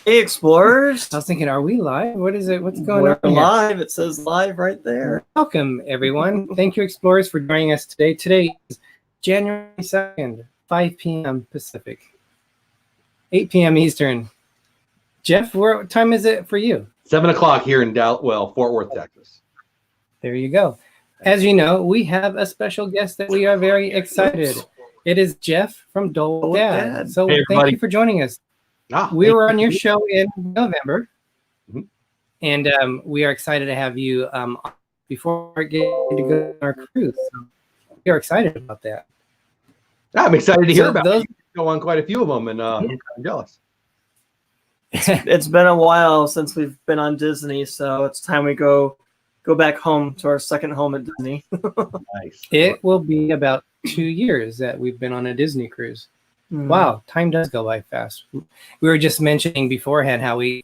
Hey, Explorers. I was thinking, are we live? What is it? What's going on? We're live. It says live right there. Welcome, everyone. Thank you, Explorers, for joining us today. Today is January 2nd, 5 p.m. Pacific, 8 p.m. Eastern. Jeff, what time is it for you? 7 o'clock here in Fort Worth, Texas. There you go. As you know, we have a special guest that we are very excited. It is Jeff from Dole Whip Dad. So hey, thank you for joining us. We were on your show in November, and we are excited to have you before getting to go on our cruise. So we are excited about that. I'm excited to hear about it. You go on quite a few of them, and I'm jealous. It's been a while since we've been on Dizney, so it's time we go back home to our second home at Dizney. Nice. It will be about 2 years that we've been on a Disney cruise. Wow, time does go by fast. We were just mentioning beforehand how we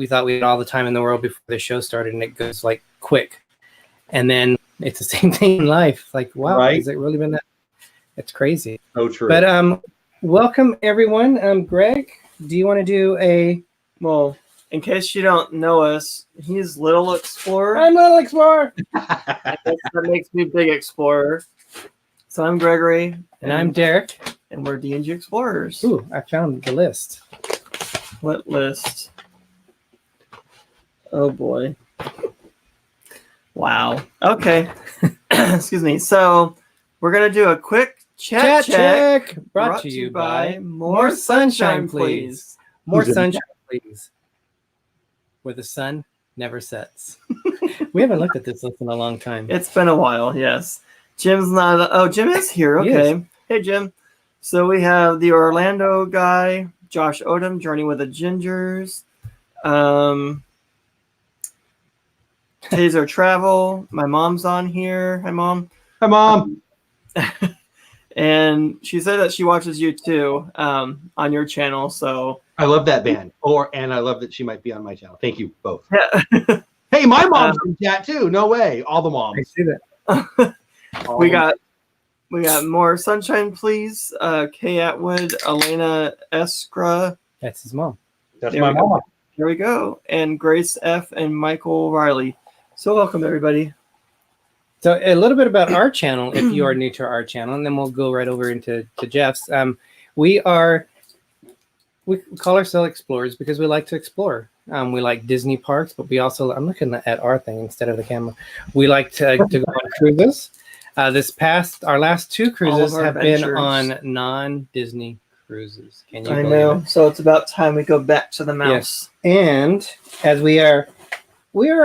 thought we had all the time in the world before the show started, and it goes like quick. And then it's the same thing in life. Like, wow, has it really been that? It's crazy. So true. But welcome everyone. Greg, do you want to do a? Well, in case you don't know us, he's Little Explorer. I'm Little Explorer. That makes me Big Explorer. So I'm Gregory. And I'm Derick. And we're D&G Explorers. Ooh, I found the list. What list? Oh boy. Wow. Okay. Excuse me. So we're going to do a quick chat check. Brought to you by More Sunshine, Please. More Sunshine, Please. Where the sun never sets. We haven't looked at this list in a long time. It's been a while, yes. Jim's not. Oh, Jim is here. Okay. Hey, Jim. So we have the Orlando guy, Josh Odom, Journey with the Gingers. Taser Travel. My mom's on here. Hi, Mom. Hi, Mom. And she said that she watches you too on your channel. So I love that band. And I love that she might be on my channel. Thank you both. Yeah. Hey, my mom's in chat too. No way. All the moms. I see that. We got More Sunshine, Please. Kay Atwood, Elena Eskra. That's his mom. That's my mom. Here we go. And Grace F. and Michael Riley. So welcome, everybody. So a little bit about our channel, if you are new to our channel, and then we'll go right over into Jeff's. We call ourselves Explorers because we like to explore. We like Disney parks, but we also, I'm looking at our thing instead of the camera. We like to go on cruises. Our last two cruises have been on non-Disney cruises. Can you believe it? So it's about time we go back to the mouse. Yes. And as we are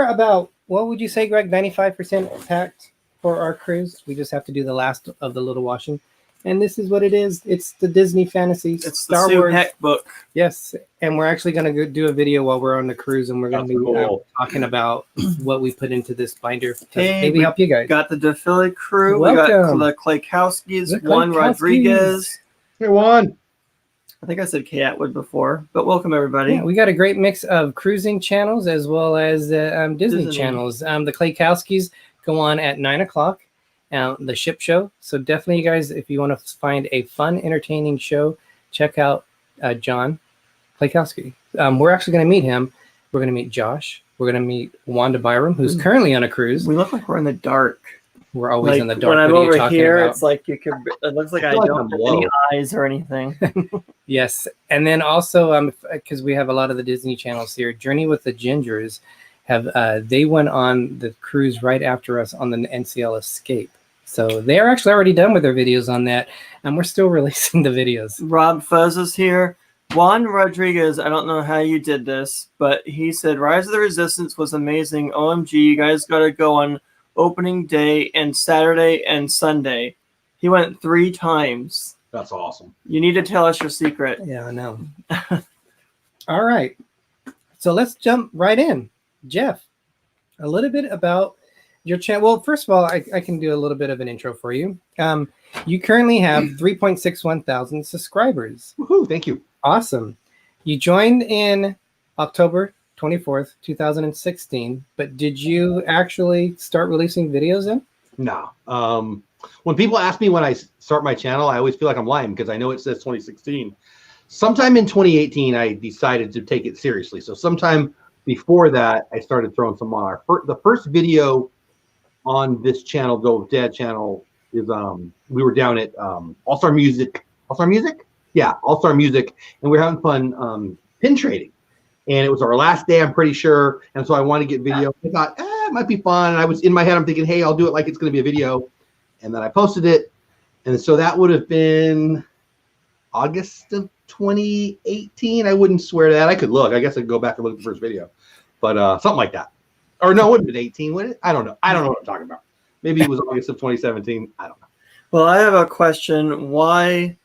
about, what would you say, Greg, 95% packed for our cruise. We just have to do the last of the little washing. And this is what it is. It's the Disney fantasy. It's Star the Wars Heck book. Yes. And we're actually going to do a video while we're on the cruise, and we're going to be talking about what we put into this binder to maybe help you guys. Got the DeFilly crew. Welcome. We got the Klaykowskis, Juan Rodriguez. Hey, Juan. I think I said Kay Atwood before, but welcome everybody. Yeah, we got a great mix of cruising channels as well as Disney channels. The Klaykowskis go on at 9 o'clock, the ship show. So definitely, you guys, if you want to find a fun, entertaining show, check out John Klaykowski. We're actually going to meet him. We're going to meet Josh. We're going to meet Wanda Byram, who's currently on a cruise. We look like we're in the dark. We're always in the dark. When I'm over here, it's like it looks like I don't have any eyes or anything. Yes. And then also, because we have a lot of the Disney channels here, Journey with the Gingers they went on the cruise right after us on the NCL Escape. So they're actually already done with their videos on that, and we're still releasing the videos. RobFuz is here. Juan Rodriguez, I don't know how you did this, but he said Rise of the Resistance was amazing. OMG, you guys got to go on opening day and Saturday and Sunday. He went 3 times. That's awesome. You need to tell us your secret. Yeah, I know. All right. So let's jump right in. Jeff, a little bit about your channel. Well, first of all, I can do a little bit of an intro for you. You currently have 3.61 thousand subscribers. Woohoo, thank you. Awesome. You joined in October 24th, 2016, but did you actually start releasing videos then? No. When people ask me when I start my channel, I always feel like I'm lying because I know it says 2016. sometime in 2018, I decided to take it seriously. So sometime before that, I started throwing some on. The first video on this channel, Dole Whip Dad channel, is we were down at All-Star Music. All-Star Music? Yeah, All-Star Music. And we were having fun pin trading. And it was our last day, I'm pretty sure. And so I wanted to get video. I thought, it might be fun. And I was in my head, I'm thinking, hey, I'll do it like it's going to be a video. And then I posted it. And so that would have been August of 2018. I wouldn't swear to that. I could look. I guess I could go back and look at the first video. But something like that. Or no, it would have been 18, would it? I don't know. I don't know what I'm talking about. Maybe it was August of 2017. I don't know. Well, I have a question. Why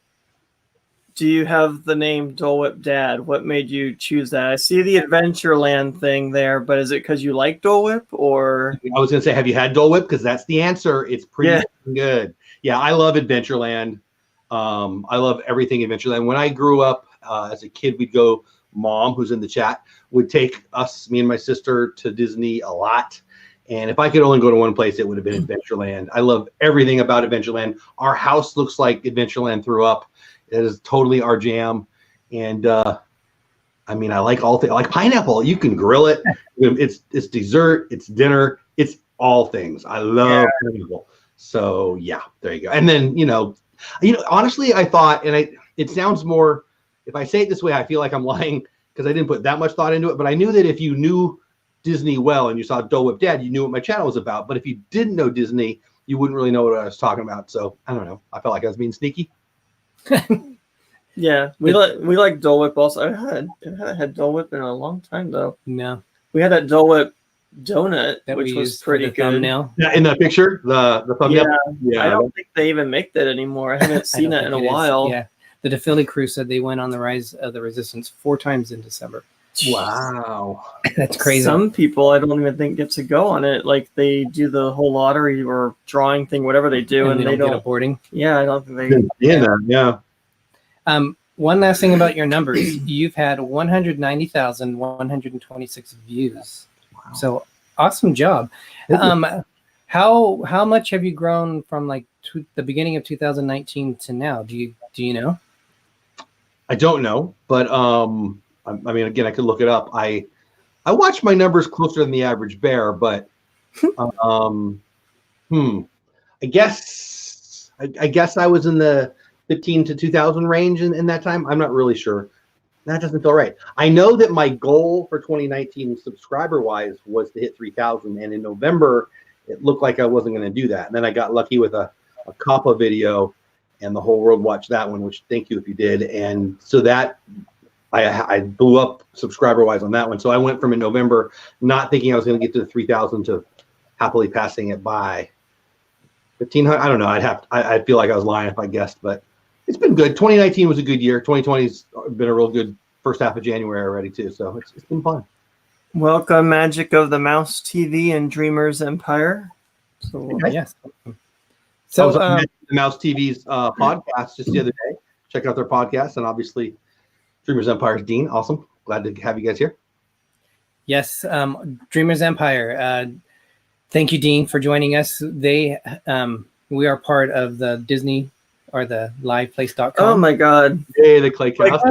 do you have the name Dole Whip Dad? What made you choose that? I see the Adventureland thing there, but is it because you like Dole Whip, or? I was going to say, have you had Dole Whip? Because that's the answer. It's pretty good. Yeah, I love Adventureland. I love everything Adventureland. When I grew up as a kid, we'd go, Mom, who's in the chat, would take us, me and my sister, to Disney a lot. And if I could only go to one place, it would have been Adventureland. I love everything about Adventureland. Our house looks like Adventureland threw up. It is totally our jam. And I mean, I like all things. I like pineapple. You can grill it. It's dessert. It's dinner. It's all things. I love pineapple. So yeah, there you go. And then honestly, I thought, and it sounds more. If I say it this way, I feel like I'm lying because I didn't put that much thought into it. But I knew that if you knew Disney well and you saw Dole Whip Dad, you knew what my channel was about. But if you didn't know Disney, you wouldn't really know what I was talking about. So I don't know. I felt like I was being sneaky. Yeah, we like Dole Whip also. I haven't had Dole Whip in a long time though. No, we had that Dole Whip donut, which was pretty good. Thumbnail. Yeah, in the picture, the thumbnail. Yeah, I don't think they even make that anymore. I haven't seen it in a while. Yeah, the DePhilly crew said they went on the Rise of the Resistance 4 times in December. Wow, that's crazy. Some people I don't even think get to go on it. Like they do the whole lottery or drawing thing, whatever they do, and they don't get a boarding. Yeah, I don't think they. Yeah. One last thing about your numbers. You've had 190,126 views. Wow. So awesome job. How much have you grown from like the beginning of 2019 to now? Do you know? I don't know, but I mean, again, I could look it up. I watch my numbers closer than the average bear, but I guess I was in the 15 to 2,000 range in that time. I'm not really sure. That doesn't feel right. I know that my goal for 2019 subscriber wise was to hit 3,000, and in November it looked like I wasn't going to do that. And then I got lucky with a Kappa video, and the whole world watched that one, which thank you if you did. And so that I blew up subscriber wise on that one. So I went from in November not thinking I was going to get to the 3,000 to happily passing it by 1,500. I don't know. I'd feel like I was lying if I guessed, but it's been good. 2019 was a good year. 2020's been a real good first half of January already too. So it's been fun. Welcome, Magic of the Mouse TV and Dreamers Empire. So yes. So I was on the Mouse TV's podcast just the other day. Check out their podcast, and obviously Dreamers Empire's Dean. Awesome. Glad to have you guys here. Yes, Dreamers Empire. Thank you, Dean, for joining us. We are part of the Disney or the liveplace.com. Oh my God. Hey, the Clay Cows.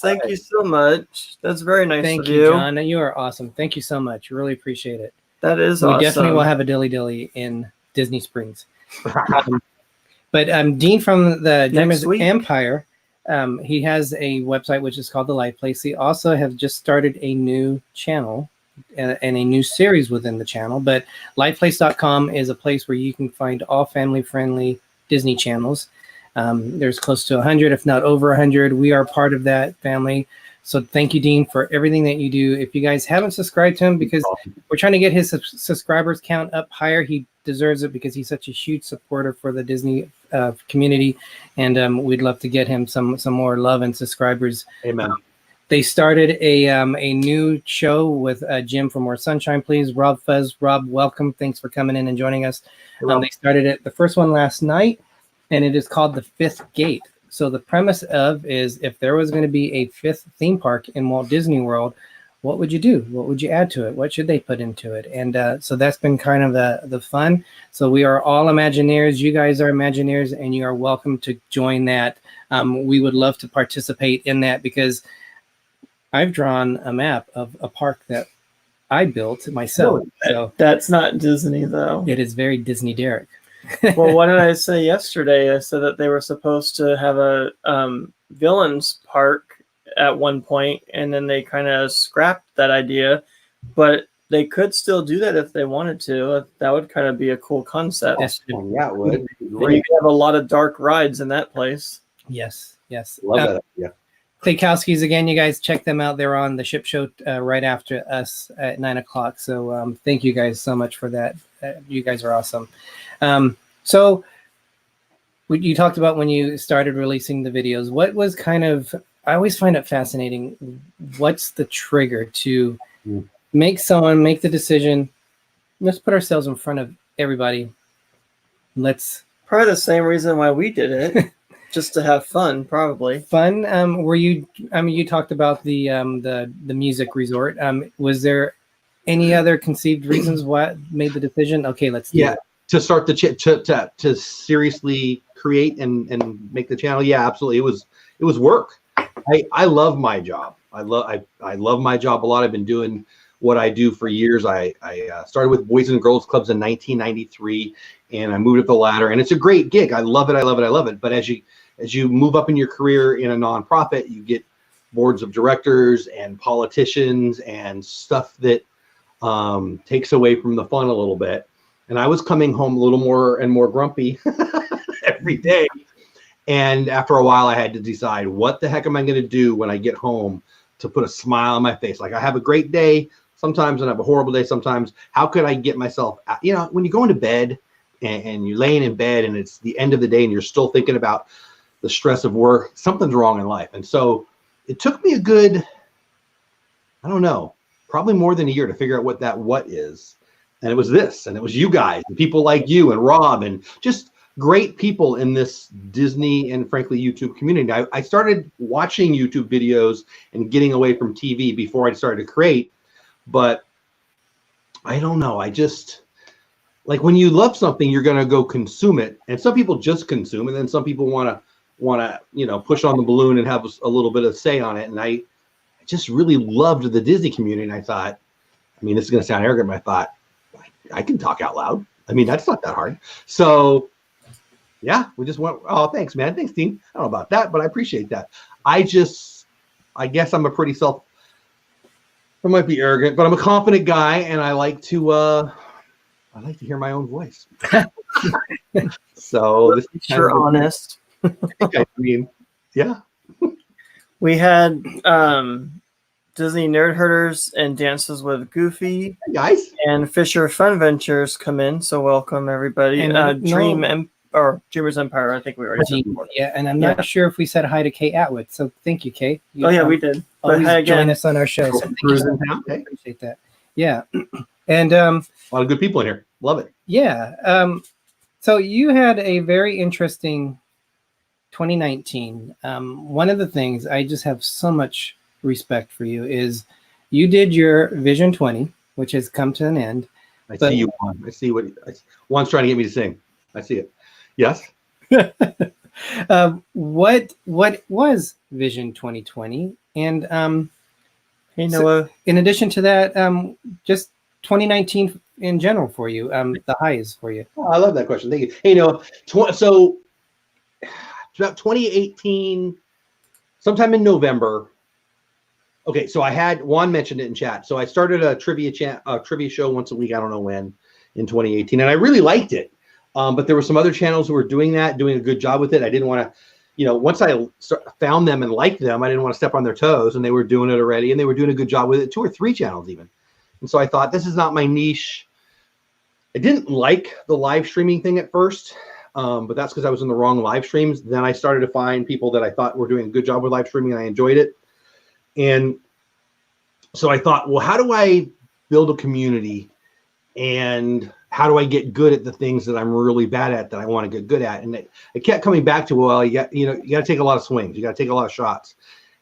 Thank you so much. That's very nice Thank of you, you. John. You are awesome. Thank you so much. Really appreciate it. That is awesome. We definitely will have a dilly in Disney Springs. But Dean from the Dreamers Empire, he has a website which is called The Life Place. He also have just started a new channel and a new series within the channel. But lifeplace.com is a place where you can find all family-friendly Disney channels. There's close to 100, if not over 100. We are part of that family. So thank you, Dean, for everything that you do. If you guys haven't subscribed to him, because we're trying to get his subscribers count up higher, he deserves it because he's such a huge supporter for the Disney community, and we'd love to get him some more love and subscribers. Amen. They started a new show with Jim from More Sunshine Please, RobFuz. Rob, welcome. Thanks for coming in and joining us. They started it, the first one last night, and it is called The Fifth Gate. So the premise is if there was going to be a fifth theme park in Walt Disney World, what would you do? What would you add to it? What should they put into it? And so that's been kind of the fun. So we are all Imagineers. You guys are Imagineers, and you are welcome to join that we would love to participate in that, because I've drawn a map of a park that I built myself. So that's not Disney, though. It is very Disney Derick. Well, what did I say yesterday? I said that they were supposed to have a villains park at one point, and then they kind of scrapped that idea. But they could still do that if they wanted to. That would kind of be a cool concept. Yes, Yeah, it would. And you could have a lot of dark rides in that place. Yes. Love that. Yeah. Klaykowski's, again, you guys check them out. They're on the ship show right after us at 9 o'clock. So thank you guys so much for that. You guys are awesome. So you talked about when you started releasing the videos. What was kind of, I always find it fascinating, what's the trigger to make someone make the decision, let's put ourselves in front of everybody. Let's probably the same reason why we did it. Just to have fun, probably. Fun. Were you? I mean, you talked about the music resort. Was there any other conceived reasons what made the decision? Okay, let's do it. To start the to seriously create and make the channel. Yeah, absolutely. It was work. I love my job. I love my job a lot. I've been doing what I do for years. I started with Boys and Girls Clubs in 1993, and I moved up the ladder, and it's a great gig. I love it. I love it. I love it. But as you move up in your career in a nonprofit, you get boards of directors and politicians and stuff that takes away from the fun a little bit. And I was coming home a little more and more grumpy every day. And after a while, I had to decide, what the heck am I going to do when I get home to put a smile on my face? Like, I have a great day sometimes and I have a horrible day sometimes. How could I get myself out? You know, when you go into bed and you're laying in bed and it's the end of the day and you're still thinking about the stress of work, something's wrong in life. And so it took me a good, I don't know, probably more than a year to figure out what that what is. And it was this, and it was you guys and people like you and Rob and just great people in this Disney and frankly YouTube community. I started watching YouTube videos and getting away from TV before I started to create, but I don't know. I just, like, when you love something, you're going to go consume it. And some people just consume, and then some people want to, you know, push on the balloon and have a little bit of say on it. And I just really loved the Disney community. And I thought, I mean, this is going to sound arrogant, but I thought, I can talk out loud. I mean, that's not that hard. So yeah, we just went, oh, thanks, man. Thanks, team. I don't know about that, but I appreciate that. I guess I'm a pretty I might be arrogant, but I'm a confident guy, and I like to hear my own voice. So this is you're honest. I mean, yeah. We had Disney Nerd Herders and Dances with Goofy, hey guys, and Fisher Fun Ventures come in. So welcome everybody. And Dreamers Empire. I think we already said before. Yeah, and I'm not sure if we said hi to Kay Atwood. So thank you, Kay. We did. But hi again. Join us on our show. So thank you. I appreciate that. Yeah, and a lot of good people in here. Love it. Yeah. So you had a very interesting 2019. One of the things I just have so much respect for you is you did your Vision 20, which has come to an end. See you, Juan. I see what Juan's trying to get me to sing. I see it. Yes. What was Vision 2020? And hey, Noah. So in addition to that, just 2019 in general for you, the highs for you. Oh, I love that question. Thank you. Hey, Noah. So about 2018, sometime in November. Okay, so I had Juan mentioned it in chat. So I started a trivia show once a week. I don't know when, in 2018, and I really liked it. But there were some other channels who were doing a good job with it. I didn't want to, you know, once I found them and liked them, I didn't want to step on their toes, and they were doing it already, and they were doing a good job with it. 2 or 3 channels even. And so I thought, this is not my niche. I didn't like the live streaming thing at first, but that's because I was in the wrong live streams. Then I started to find people that I thought were doing a good job with live streaming, and I enjoyed it. And so I thought, well, how do I build a community, and how do I get good at the things that I'm really bad at, that I want to get good at? And it kept coming back to, well, you got to take a lot of swings. You got to take a lot of shots.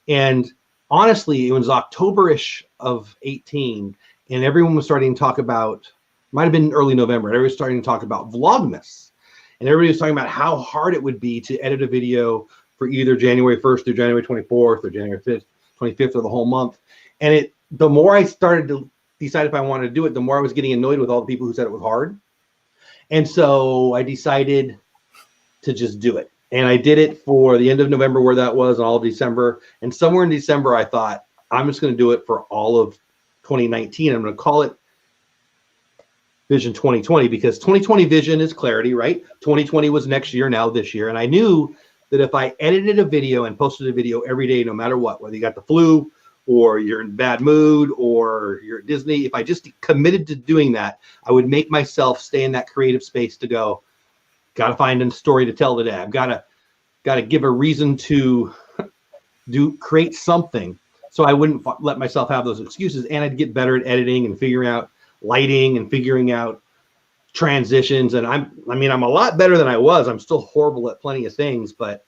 And honestly, it was October-ish of 18, and everyone was starting to talk about, might have been early November, and everybody was starting to talk about Vlogmas. And everybody was talking about how hard it would be to edit a video, for either January 1st through January 24th or January 5th, 25th of the whole month. And the more I started to decide if I wanted to do it, the more I was getting annoyed with all the people who said it was hard. And so I decided to just do it. And I did it for the end of November, where that was, all of December. And somewhere in December, I thought, I'm just going to do it for all of 2019. I'm going to call it Vision 2020, because 2020 vision is clarity, right? 2020 was next year, now this year. And I knew that if I edited a video and posted a video every day, no matter what, whether you got the flu or you're in bad mood or you're at Disney, if I just committed to doing that, I would make myself stay in that creative space to go, got to find a story to tell today. I've got to give a reason to create something, so I wouldn't let myself have those excuses. And I'd get better at editing and figuring out lighting and figuring out transitions. And I'm a lot better than I was. I'm still horrible at plenty of things, but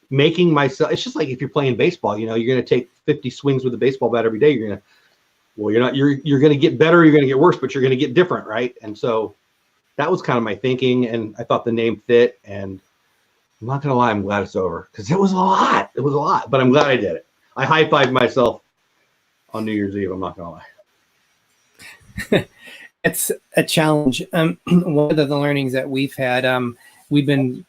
making myself, it's just like if you're playing baseball, you're going to take 50 swings with a baseball bat every day. You're going to get better, you're going to get worse, but you're going to get different, right? And so that was kind of my thinking, and I thought the name fit. And I'm not going to lie, I'm glad it's over, because it was a lot. It was a lot, but I'm glad I did it. I high-fived myself on New Year's Eve, I'm not going to lie. It's a challenge. One of the learnings that we've had, we've been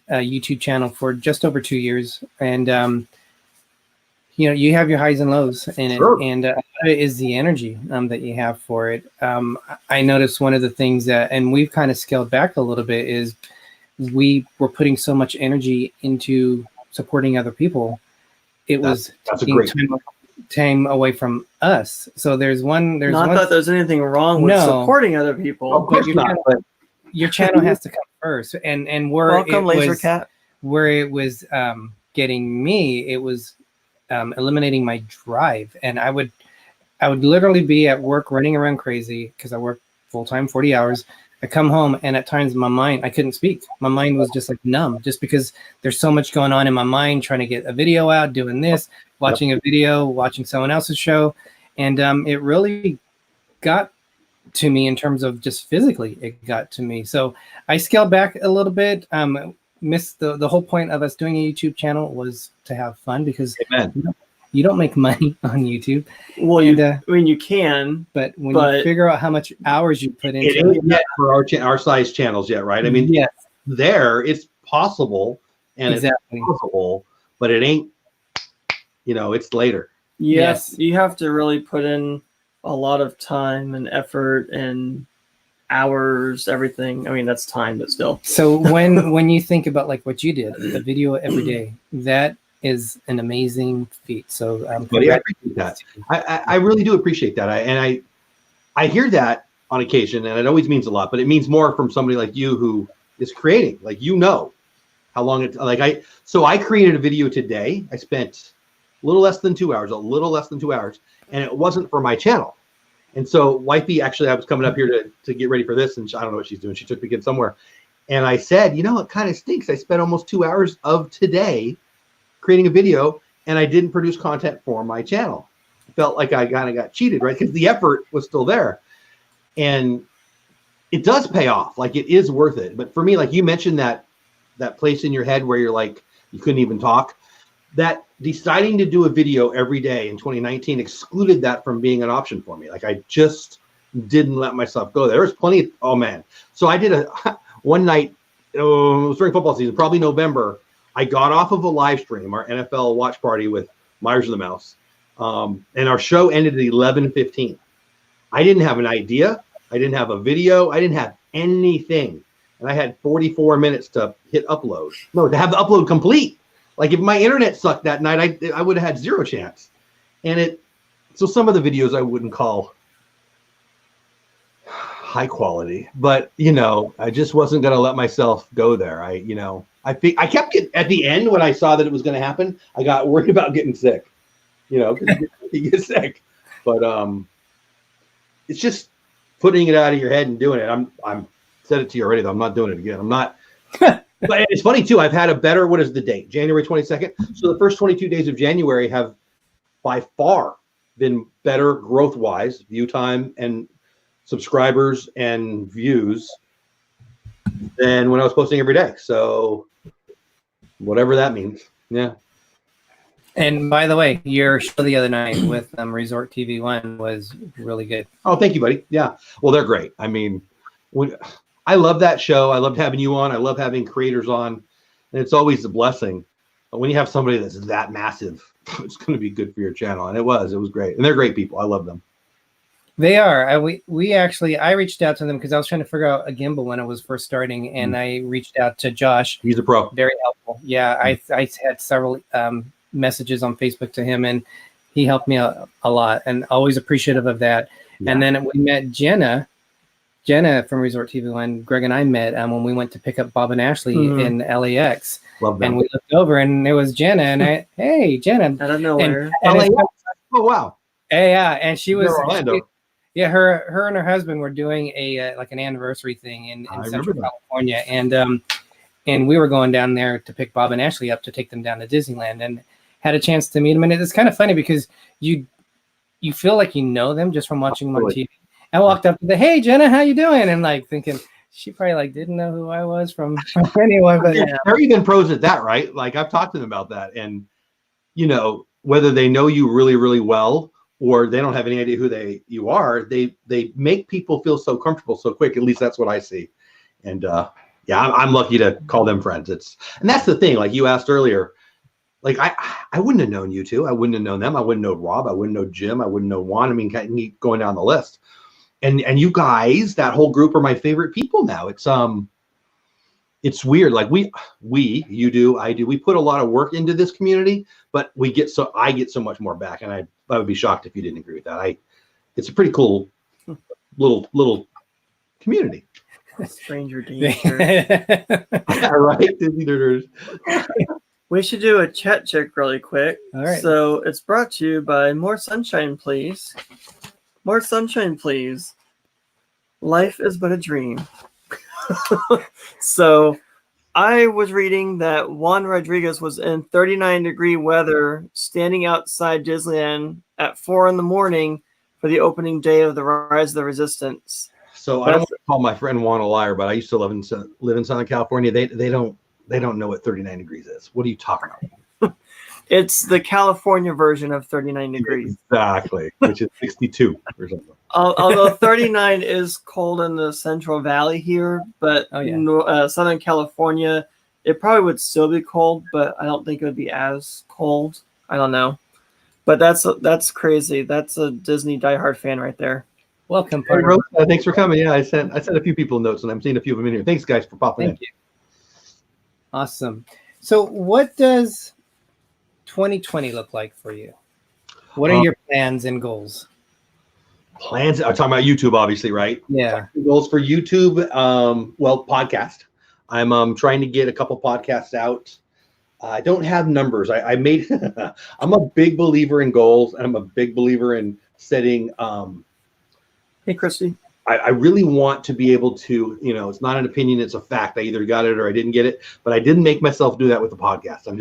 a YouTube channel for just over 2 years, and you have your highs and lows in it. Sure. And a lot of it is the energy that you have for it. I noticed one of the things that, and we've kind of scaled back a little bit, is we were putting so much energy into supporting other people. It was taking time away from us. So there's not that there's anything wrong with supporting other people. Of course not. Your channel has to come first. And where it was getting me, it was eliminating my drive. And I would literally be at work running around crazy, because I work full-time 40 hours. I come home, and at times I couldn't speak. My mind was just like numb, just because there's so much going on in my mind, trying to get a video out, doing this, watching a video, watching someone else's show. And it really got to me in terms of just physically, it got to me. So I scaled back a little bit. Missed the whole point of us doing a YouTube channel was to have fun, because you don't make money on YouTube. Well, you can, but when you figure out how much hours you put into it, ain't yet for our size channels yet, right? I mean, yes, it's possible, and it's possible, but it ain't. It's later. Yes, you have to really put in a lot of time and effort and hours, everything. I mean, that's time, but still. So when you think about like what you did, a video every day, that is an amazing feat. So I appreciate that. I really do appreciate that. I hear that on occasion, and it always means a lot, but it means more from somebody like you who is creating, like, how long it, like I created a video today. I spent a little less than 2 hours, and it wasn't for my channel. And so wifey, actually, I was coming up here to get ready for this, and I don't know what she's doing. She took the kid somewhere. And I said, it kind of stinks. I spent almost 2 hours of today creating a video, and I didn't produce content for my channel. I felt like I kind of got cheated, right? Because the effort was still there. And it does pay off. Like, it is worth it. But for me, like you mentioned, that place in your head where you're like, you couldn't even talk, that deciding to do a video every day in 2019 excluded that from being an option for me. Like, I just didn't let myself go. There was plenty of, So I did one night, it was during football season, probably November. I got off of a live stream, our NFL watch party with Myers and the Mouse. And our show ended at 11:15. I didn't have an idea. I didn't have a video. I didn't have anything. And I had 44 minutes to hit upload. No, to have the upload complete. Like, if my internet sucked that night, I would have had zero chance. And so some of the videos I wouldn't call high quality, but I just wasn't going to let myself go there. I kept getting, at the end, when I saw that it was going to happen, I got worried about getting sick, because you get sick. But it's just putting it out of your head and doing it. I'm said it to you already, though. I'm not doing it again. I'm not. But it's funny too. I've had a better, what is the date? January 22nd. So the first 22 days of January have by far been better growth-wise, view time and subscribers and views, than when I was posting every day. So whatever that means. Yeah. And by the way, your show the other night with Resort TV One was really good. Oh, thank you, buddy. Yeah. Well, they're great. I mean, I love that show. I loved having you on. I love having creators on. And it's always a blessing. But when you have somebody that's that massive, it's going to be good for your channel. And it was great. And they're great people. I love them. They are. I reached out to them because I was trying to figure out a gimbal when it was first starting, and I reached out to Josh. He's a pro. Very helpful. Yeah, I had several messages on Facebook to him, and he helped me out a lot, and always appreciative of that. Yeah. And then we met Jenna from Resort TV One. Greg and I met when we went to pick up Bob and Ashley in LAX. Love them. And we looked over, and there was Jenna, and hey, Jenna. I don't know where. And oh, wow. Yeah, and she was Orlando. Yeah, her and her husband were doing a like an anniversary thing in Central California, and we were going down there to pick Bob and Ashley up to take them down to Disneyland, and had a chance to meet them. And it's kind of funny because you feel like you know them just from watching them on TV. I walked up to the, hey Jenna, how you doing? And like thinking she probably like didn't know who I was from anyone, but yeah. They're even pros at that, right? Like I've talked to them about that, and you know whether they know you really, really well, or they don't have any idea who you are, they make people feel so comfortable so quick. At least that's what I see. And yeah, I'm lucky to call them friends. And that's the thing. Like you asked earlier, like I wouldn't have known you two. I wouldn't have known them. I wouldn't know Rob. I wouldn't know Jim. I wouldn't know Juan. I mean, keep going down the list. And you guys, that whole group are my favorite people now. It's weird. Like you do, I do. We put a lot of work into this community, but I get so much more back, and I would be shocked if you didn't agree with that. It's a pretty cool little community. Stranger danger. Yeah, right. We should do a chat check really quick. All right. So it's brought to you by More Sunshine, Please. More sunshine, please. Life is but a dream. So I was reading that Juan Rodriguez was in 39-degree weather standing outside Disneyland at 4 a.m. for the opening day of the Rise of the Resistance. So I don't want to call my friend Juan a liar, but I used to live in Southern California. They don't know what 39 degrees is. What are you talking about? It's the California version of 39 degrees. Exactly, which is 62 or something. Although 39 is cold in the Central Valley here, but Southern California, it probably would still be cold, but I don't think it would be as cold. I don't know. But that's crazy. That's a Disney diehard fan right there. Welcome, hey, Rose, thanks for coming. Yeah, I sent a few people notes, and I'm seeing a few of them in here. Thanks, guys, for popping in. Thank you. Awesome. So what does 2020 look like for you? What are your plans and goals? Plans? I'm talking about YouTube, obviously, right? Yeah. Goals for YouTube. Well, podcast. I'm trying to get a couple podcasts out. I don't have numbers. I made. I'm a big believer in goals, and I'm a big believer in setting. Hey, Christy. I really want to be able to, it's not an opinion, it's a fact. I either got it or I didn't get it, but I didn't make myself do that with the podcast. I'm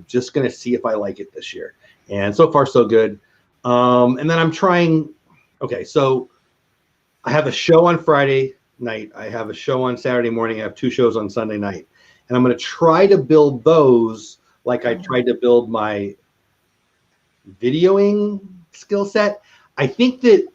just going to see if I like it this year. And so far, so good. And then I'm trying. Okay, so I have a show on Friday night. I have a show on Saturday morning. I have 2 shows on Sunday night. And I'm going to try to build those like I tried to build my videoing skill set. I think that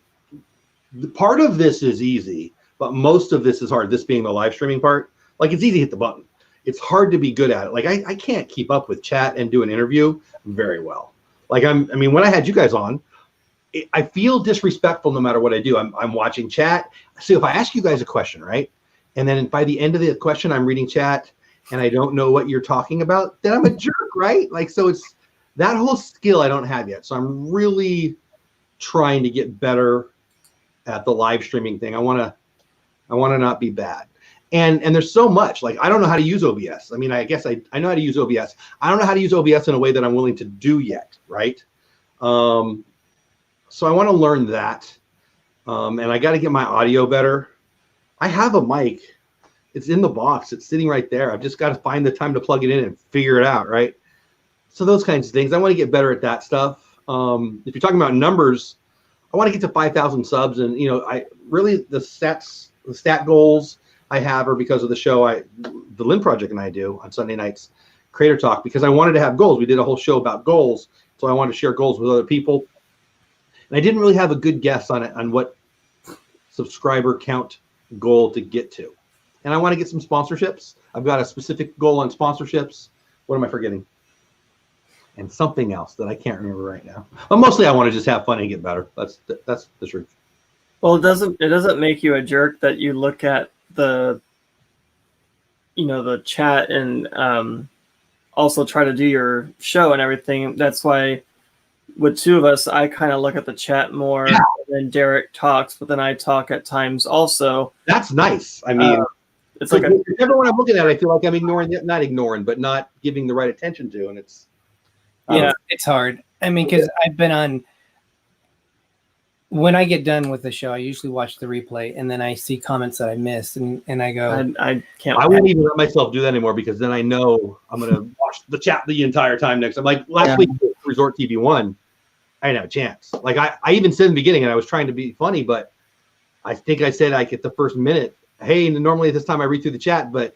the part of this is easy, but most of this is hard. This being the live streaming part, like it's easy to hit the button. It's hard to be good at it. Like I can't keep up with chat and do an interview very well. Like when I had you guys on, I feel disrespectful no matter what I do. I'm watching chat. So if I ask you guys a question, right? And then by the end of the question, I'm reading chat and I don't know what you're talking about, then I'm a jerk, right? Like, so it's that whole skill I don't have yet. So I'm really trying to get better at the live streaming thing. I want to not be bad. And there's so much, like, I don't know how to use OBS. I mean, I guess I know how to use OBS. I don't know how to use OBS in a way that I'm willing to do yet. Right. So I want to learn that. And I got to get my audio better. I have a mic. It's in the box. It's sitting right there. I've just got to find the time to plug it in and figure it out. Right. So those kinds of things. I want to get better at that stuff. If you're talking about numbers, I want to get to 5,000 subs. And, I really, the stat goals I have are because of the show the Lynn Project and I do on Sunday nights. Creator Talk because I wanted to have goals. We did a whole show about goals, so I wanted to share goals with other people. And I didn't really have a good guess on what subscriber count goal to get to. And I want to get some sponsorships. I've got a specific goal on sponsorships. What am I forgetting? And something else that I can't remember right now. But mostly I want to just have fun and get better. That's the truth. Well, it doesn't make you a jerk that you look at the chat and also try to do your show and everything. That's why with two of us, I kind of look at the chat more. Yeah. And Derick talks, but then I talk at times also. That's nice. I mean, it's like everyone I'm looking at, I feel like I'm not ignoring, but not giving the right attention to, and it's it's hard. I mean, because I've been on. When I get done with the show, I usually watch the replay, and then I see comments that I missed, and I go, I can't. I wouldn't even let myself do that anymore because then I know I'm going to watch the chat the entire time next. I'm like last week, Resort TV 1, I didn't have a chance. Like I even said in the beginning, and I was trying to be funny, but I think I said like at the first minute, hey, normally at this time I read through the chat, but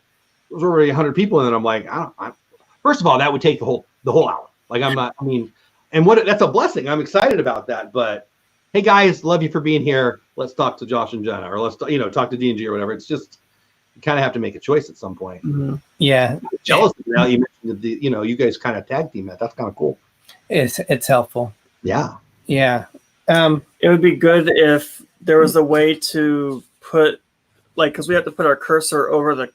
there was already 100 people, and then I'm like, first of all, that would take the whole hour. Like I'm not. I mean, and that's a blessing. I'm excited about that, but. Hey guys, love you for being here. Let's talk to Josh and Jenna, or let's talk to D&G or whatever. It's just you kind of have to make a choice at some point. Mm-hmm. Yeah, I'm jealous of now. You mentioned you guys kind of tag team that. That's kind of cool. It's helpful. Yeah. Yeah. It would be good if there was a way to put because we have to put our cursor over the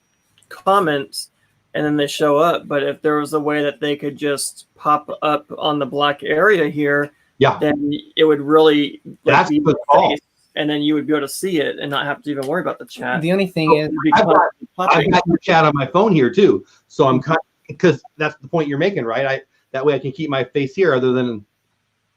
comments and then they show up. But if there was a way that they could just pop up on the black area here. Yeah, then it would really that's be the call. And then you would be able to see it and not have to even worry about the chat. The only thing is, I've got your chat on my phone here too, so I'm kind because that's the point you're making, right? That way I can keep my face here, other than,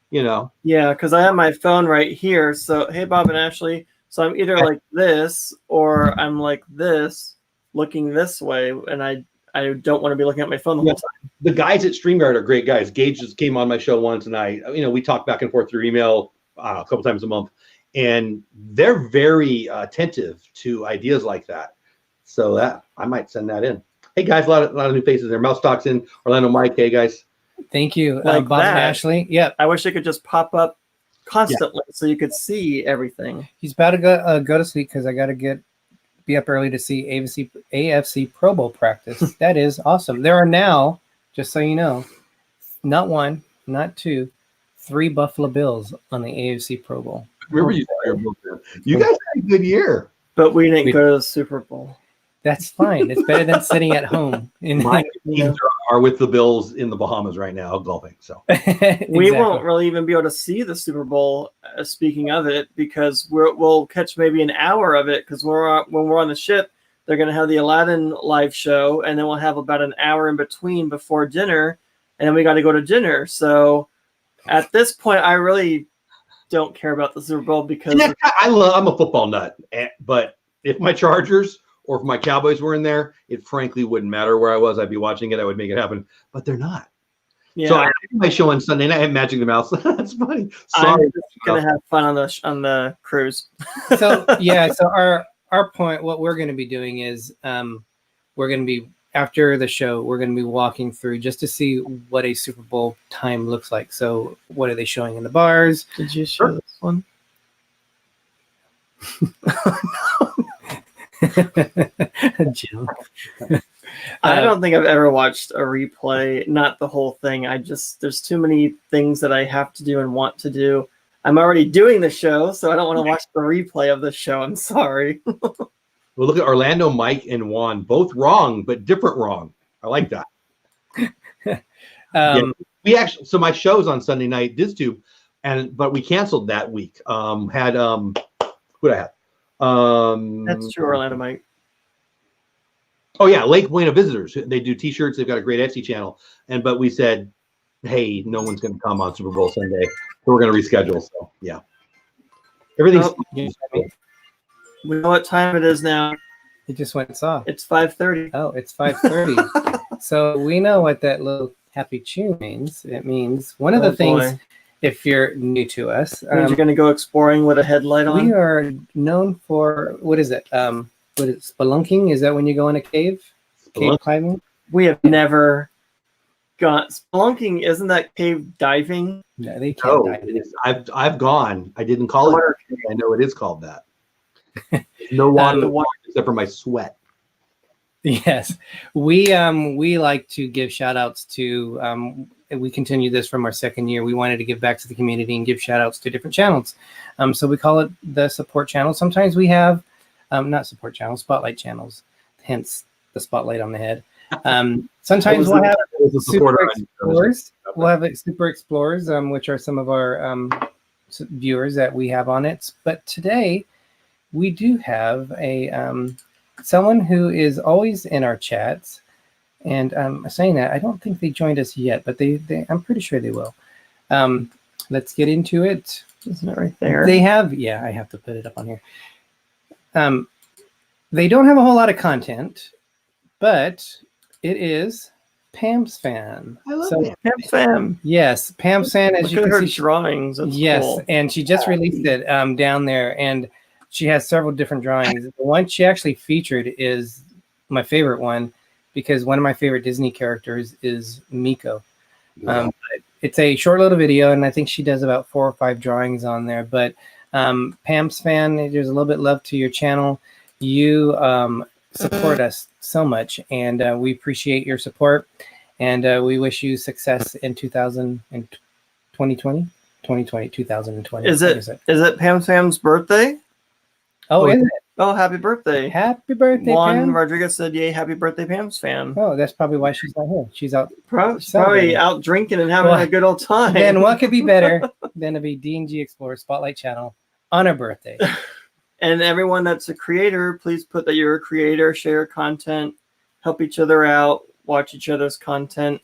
Yeah, because I have my phone right here. So hey, Bob and Ashley. So I'm either like this or I'm like this, looking this way, and I don't want to be looking at my phone the whole time. The guys at StreamYard are great guys. Gage just came on my show once, and we talk back and forth through email a couple times a month, and they're very attentive to ideas like that. So that I might send that in. Hey guys, a lot of new faces there. Mouse Talks in Orlando, Mike. Hey guys. Thank you, Like Bob and Ashley. Yep. I wish it could just pop up constantly so you could see everything. He's about to go to sleep because I got to be up early to see AFC Pro Bowl practice. That is awesome. There are now, just so you know, not one, not two, 3 Buffalo Bills on the AFC Pro Bowl. Remember you guys had a good year. But we didn't go to the Super Bowl. That's fine. It's better than sitting at home. My teams are with the Bills in the Bahamas right now, golfing. So we won't really even be able to see the Super Bowl. Speaking of it, because we'll catch maybe an hour of it because when we're on the ship, they're going to have the Aladdin live show, and then we'll have about an hour in between before dinner, and then we got to go to dinner. So at this point, I really don't care about the Super Bowl because I'm a football nut, but if my Chargers or if my Cowboys were in there, it frankly wouldn't matter where I was. I'd be watching it. I would make it happen, but they're not. Yeah. So I have my show on Sunday night. I have Magic the Mouse. That's funny. Sorry. I'm just gonna have fun on the cruise. So our point, what we're going to be doing is we're going to be after the show. We're going to be walking through just to see what a Super Bowl time looks like. So what are they showing in the bars? Did you show this one? Jim. I don't think I've ever watched a replay, not the whole thing. There's too many things that I have to do and want to do. I'm already doing the show, so I don't want to watch the replay of the show. I'm sorry. Well, look at Orlando, Mike, and Juan, both wrong, but different wrong. I like that. We actually, so my show's on Sunday night, DizTube, but we canceled that week. Who'd I have? That's true, Orlando, Mike. Oh yeah, Lake Buena Visitors. They do T-shirts. They've got a great Etsy channel. But we said, hey, no one's going to come on Super Bowl Sunday, so we're going to reschedule. So yeah, everything's. We know what time it is now. It just went soft. It's 5:30. Oh, it's 5:30. So we know what that little happy chew means. It means one of the things. If you're new to us, you're going to go exploring with a headlight on. We are known for what is it? What is spelunking? Is that when you go in a cave? Cave climbing? We have never Spelunking, isn't that cave diving? No, they can't dive. I've gone. I didn't call it. I know it is called that. No water except for my sweat. Yes, we like to give shout outs to we continue this from our second year. We wanted to give back to the community and give shout outs to different channels. So we call it the support channel. Sometimes we have not support channels, spotlight channels, hence the spotlight on the head. Sometimes we'll have super explorers. We'll have super explorers, which are some of our viewers that we have on it. But today we do have a someone who is always in our chats, and saying that I don't think they joined us yet, but they I'm pretty sure they will. Let's get into it. Isn't it right there? They have, yeah, I have to put it up on here. They don't have a whole lot of content, but it is Pam's fan. I love Pam's fan. Yes, Pam's fan. As you can see, drawings. That's yes, cool. and she just released it down there, and she has several different drawings. The one she actually featured is my favorite one, because one of my favorite Disney characters is Miko. Wow. It's a short little video, and I think she does about 4 or 5 drawings on there. But Pam's fan, there's a little bit of love to your channel. You support us so much, and we appreciate your support. And we wish you success in 2020. Is it Pam's birthday? Oh, is it? Oh, happy birthday. Happy birthday, Juan Pam. Rodriguez said, yay, happy birthday, Pam's fan. Oh, that's probably why she's not here. She's out. Probably out drinking and having a good old time. Then what could be better than to be D&G Explorers Spotlight Channel on her birthday? And everyone that's a creator, please put that you're a creator, share content, help each other out, watch each other's content.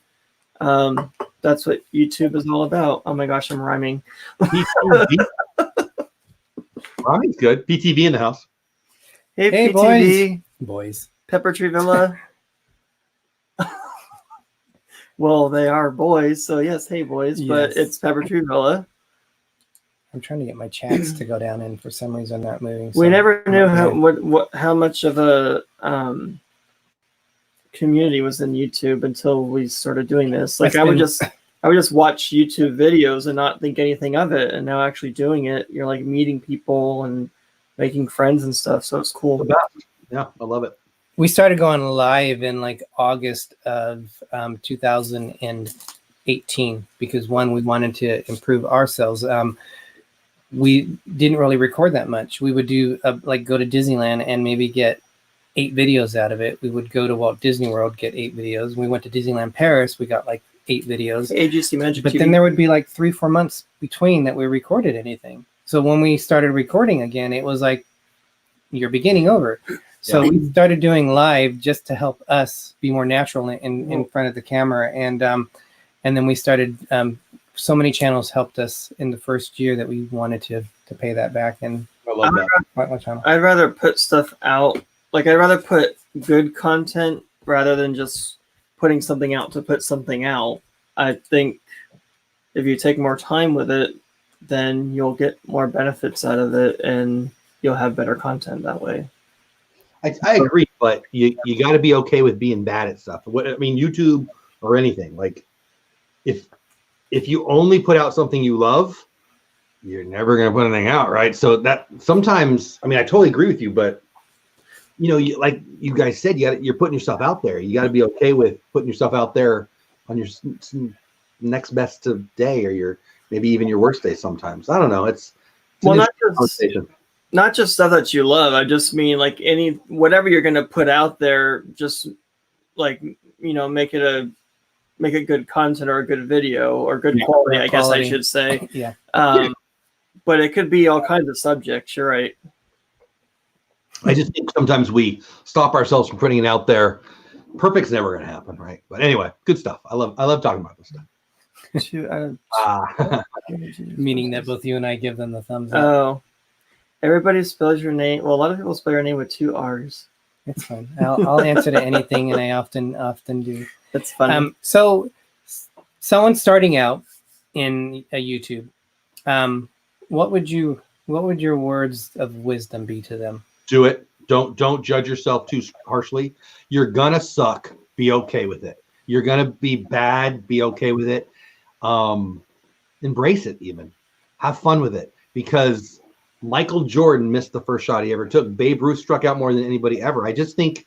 That's what YouTube is all about. Oh my gosh, I'm rhyming. Rhyming's good. PTV in the house. Hey PTV. Boys. Pepper Tree Villa. Well, they are boys, so yes, hey boys, yes. But it's Pepper Tree Villa. I'm trying to get my chats to go down, and for some reason not moving. We never knew how much of a community was in YouTube until we started doing this. Like I would just watch YouTube videos and not think anything of it, and now actually doing it, you're like meeting people and making friends and stuff. So it's cool. Yeah, I love it. We started going live in like August of 2018 because we wanted to improve ourselves. We didn't really record that much. We would do like go to Disneyland and maybe get 8 videos out of it. We would go to Walt Disney World, get 8 videos. We went to Disneyland Paris. We got like 8 videos. AGC Magic But TV. then there would be like 3-4 months between that we recorded anything. So when we started recording again, it was like you're beginning over. So we started doing live just to help us be more natural in front of the camera. And then we started, so many channels helped us in the first year that we wanted to pay that back. And I love that. I'd rather put stuff out. Like I'd rather put good content rather than just putting something out to put something out. I think if you take more time with it, then you'll get more benefits out of it and you'll have better content that way. I agree, but you got to be okay with being bad at stuff. YouTube or anything. Like if you only put out something you love, you're never going to put anything out, right? So that sometimes, I totally agree with you, but like you guys said, you're putting yourself out there. You got to be okay with putting yourself out there on your next best of day, or maybe even your worst day sometimes. I don't know. It's not just stuff that you love. I just mean like whatever you're going to put out there, just like, make it good content or a good video or good quality, I guess I should say. Yeah. But it could be all kinds of subjects. You're right. I just think sometimes we stop ourselves from putting it out there. Perfect's never going to happen, right? But anyway, good stuff. I love talking about this stuff. Meaning that both you and I give them the thumbs up. Oh, everybody spells your name. Well, a lot of people spell your name with 2 R's. It's fine. I'll answer to anything, and I often do. That's funny. So, someone starting out in a YouTube, what would your words of wisdom be to them? Do it. Don't judge yourself too harshly. You're gonna suck. Be okay with it. You're going to be bad. Be okay with it. Embrace it even. Have fun with it, because Michael Jordan missed the first shot he ever took. Babe Ruth struck out more than anybody ever. I just think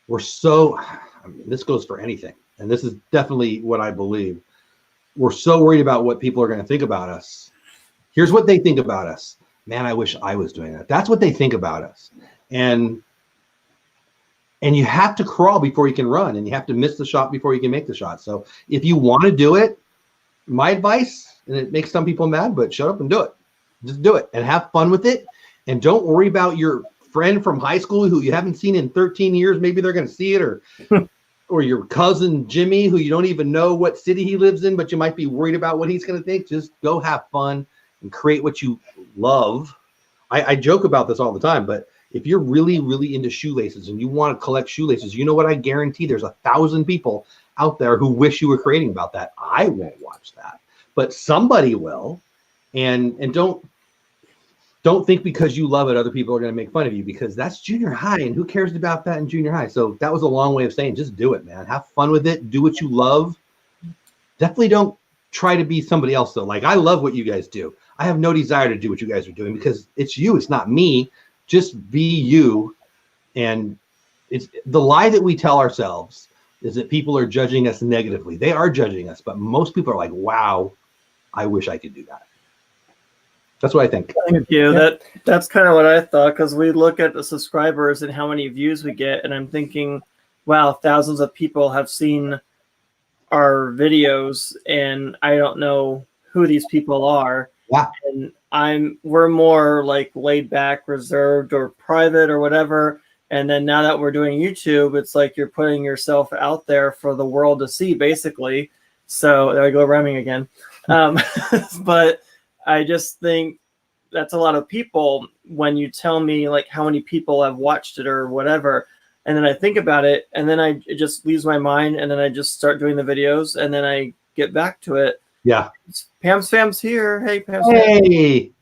we're so, this goes for anything, and this is definitely what I believe. We're so worried about what people are going to think about us. Here's what they think about us. Man, I wish I was doing that. That's what they think about us. And you have to crawl before you can run, and you have to miss the shot before you can make the shot. So if you want to do it, my advice, and it makes some people mad, but shut up and do it. Just do it and have fun with it. And don't worry about your friend from high school who you haven't seen in 13 years. Maybe they're going to see it, or your cousin Jimmy, who you don't even know what city he lives in, but you might be worried about what he's going to think. Just go have fun and create what you love. I joke about this all the time, but if you're really, really into shoelaces and you want to collect shoelaces, you know what? I guarantee there's 1,000 people out there who wish you were creating about that. I won't watch that, but somebody will. And don't think because you love it, other people are going to make fun of you, because that's junior high, and who cares about that in junior high? So that was a long way of saying, just do it, man. Have fun with it. Do what you love. Definitely don't try to be somebody else, though. Like, I love what you guys do. I have no desire to do what you guys are doing, because it's you. It's not me. Just be you. And it's the lie that we tell ourselves is that people are judging us negatively. They are judging us, but most people are like, wow, I wish I could do that. That's what I think. Thank you. Yeah. That's kind of what I thought, because we look at the subscribers and how many views we get, and I'm thinking, wow, thousands of people have seen our videos, and I don't know who these people are. Yeah. And we're more like laid back, reserved, or private, or whatever. And then now that we're doing YouTube, it's like you're putting yourself out there for the world to see, basically. So there I go, rhyming again. But I just think that's a lot of people when you tell me like how many people have watched it or whatever. And then I think about it, and then it just leaves my mind, and then I just start doing the videos, and then I get back to it. Yeah. Pam's Fam's here. Hey, Pam's Hey. Fam.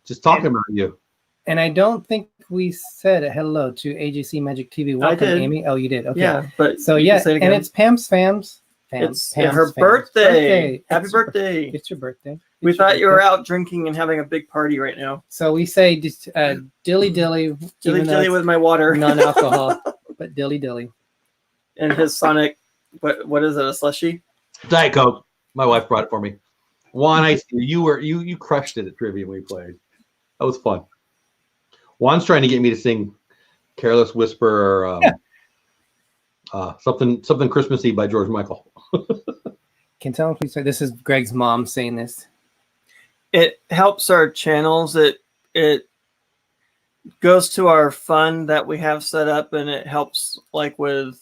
Just talking about you. And I don't think we said hello to AJC Magic TV. Welcome, Amy. Oh, you did. Okay. Yeah, but so yeah, and it's Pam's Fam's. It's her birthday. Happy birthday. It's your birthday. We thought you were out drinking and having a big party right now. So we say dilly dilly. Dilly dilly with my water. Non-alcohol, but dilly dilly. And his Sonic, what is it, a slushie? Diet Coke. My wife brought it for me. Juan, you crushed it at trivia when we played. That was fun. Juan's trying to get me to sing Careless Whisper or something Christmassy by George Michael. Can tell if we say this is Greg's mom saying this. It helps our channels. It goes to our fund that we have set up, and it helps like with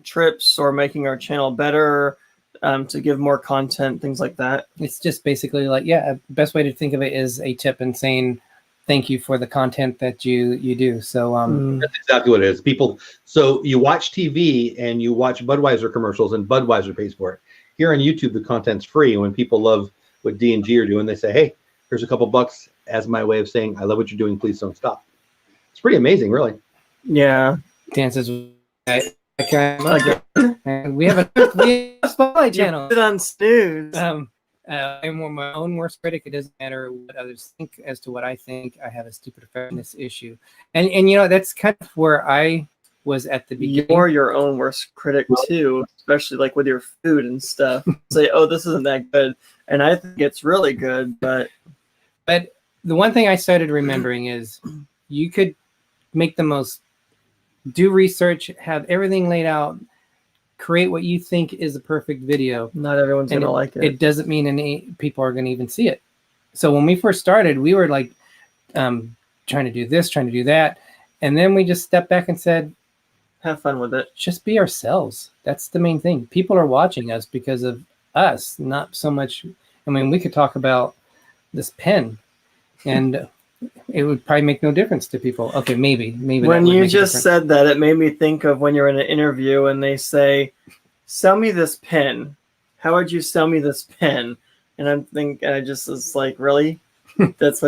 trips or making our channel better, to give more content, things like that. It's just basically like, best way to think of it is a tip and saying thank you for the content that you do. So that's exactly what it is. People, so you watch TV and you watch Budweiser commercials, and Budweiser pays for it. Here on YouTube, the content's free. And when people love what D&G are doing, they say, hey, here's a couple bucks as my way of saying, I love what you're doing. Please don't stop. It's pretty amazing, really. Yeah. Dances with we have a spotlight channel. Put on snooze. I'm my own worst critic. It doesn't matter what others think as to what I think. I have a stupid perfectionist issue, and you know that's kind of where I was at the beginning. You're your own worst critic too, especially like with your food and stuff. Say, oh, this isn't that good, and I think it's really good. But the one thing I started remembering is you could make the most. Do research, have everything laid out, create what you think is a perfect video. Not everyone's going to like it. It doesn't mean any people are going to even see it. So when we first started, we were like trying to do this, trying to do that. And then we just stepped back and said, have fun with it. Just be ourselves. That's the main thing. People are watching us because of us, not so much. I mean, we could talk about this pen and it would probably make no difference to people. Okay, maybe. When you just said that, it made me think of when you're in an interview and they say, sell me this pen. How would you sell me this pen? And I just was like, really? That's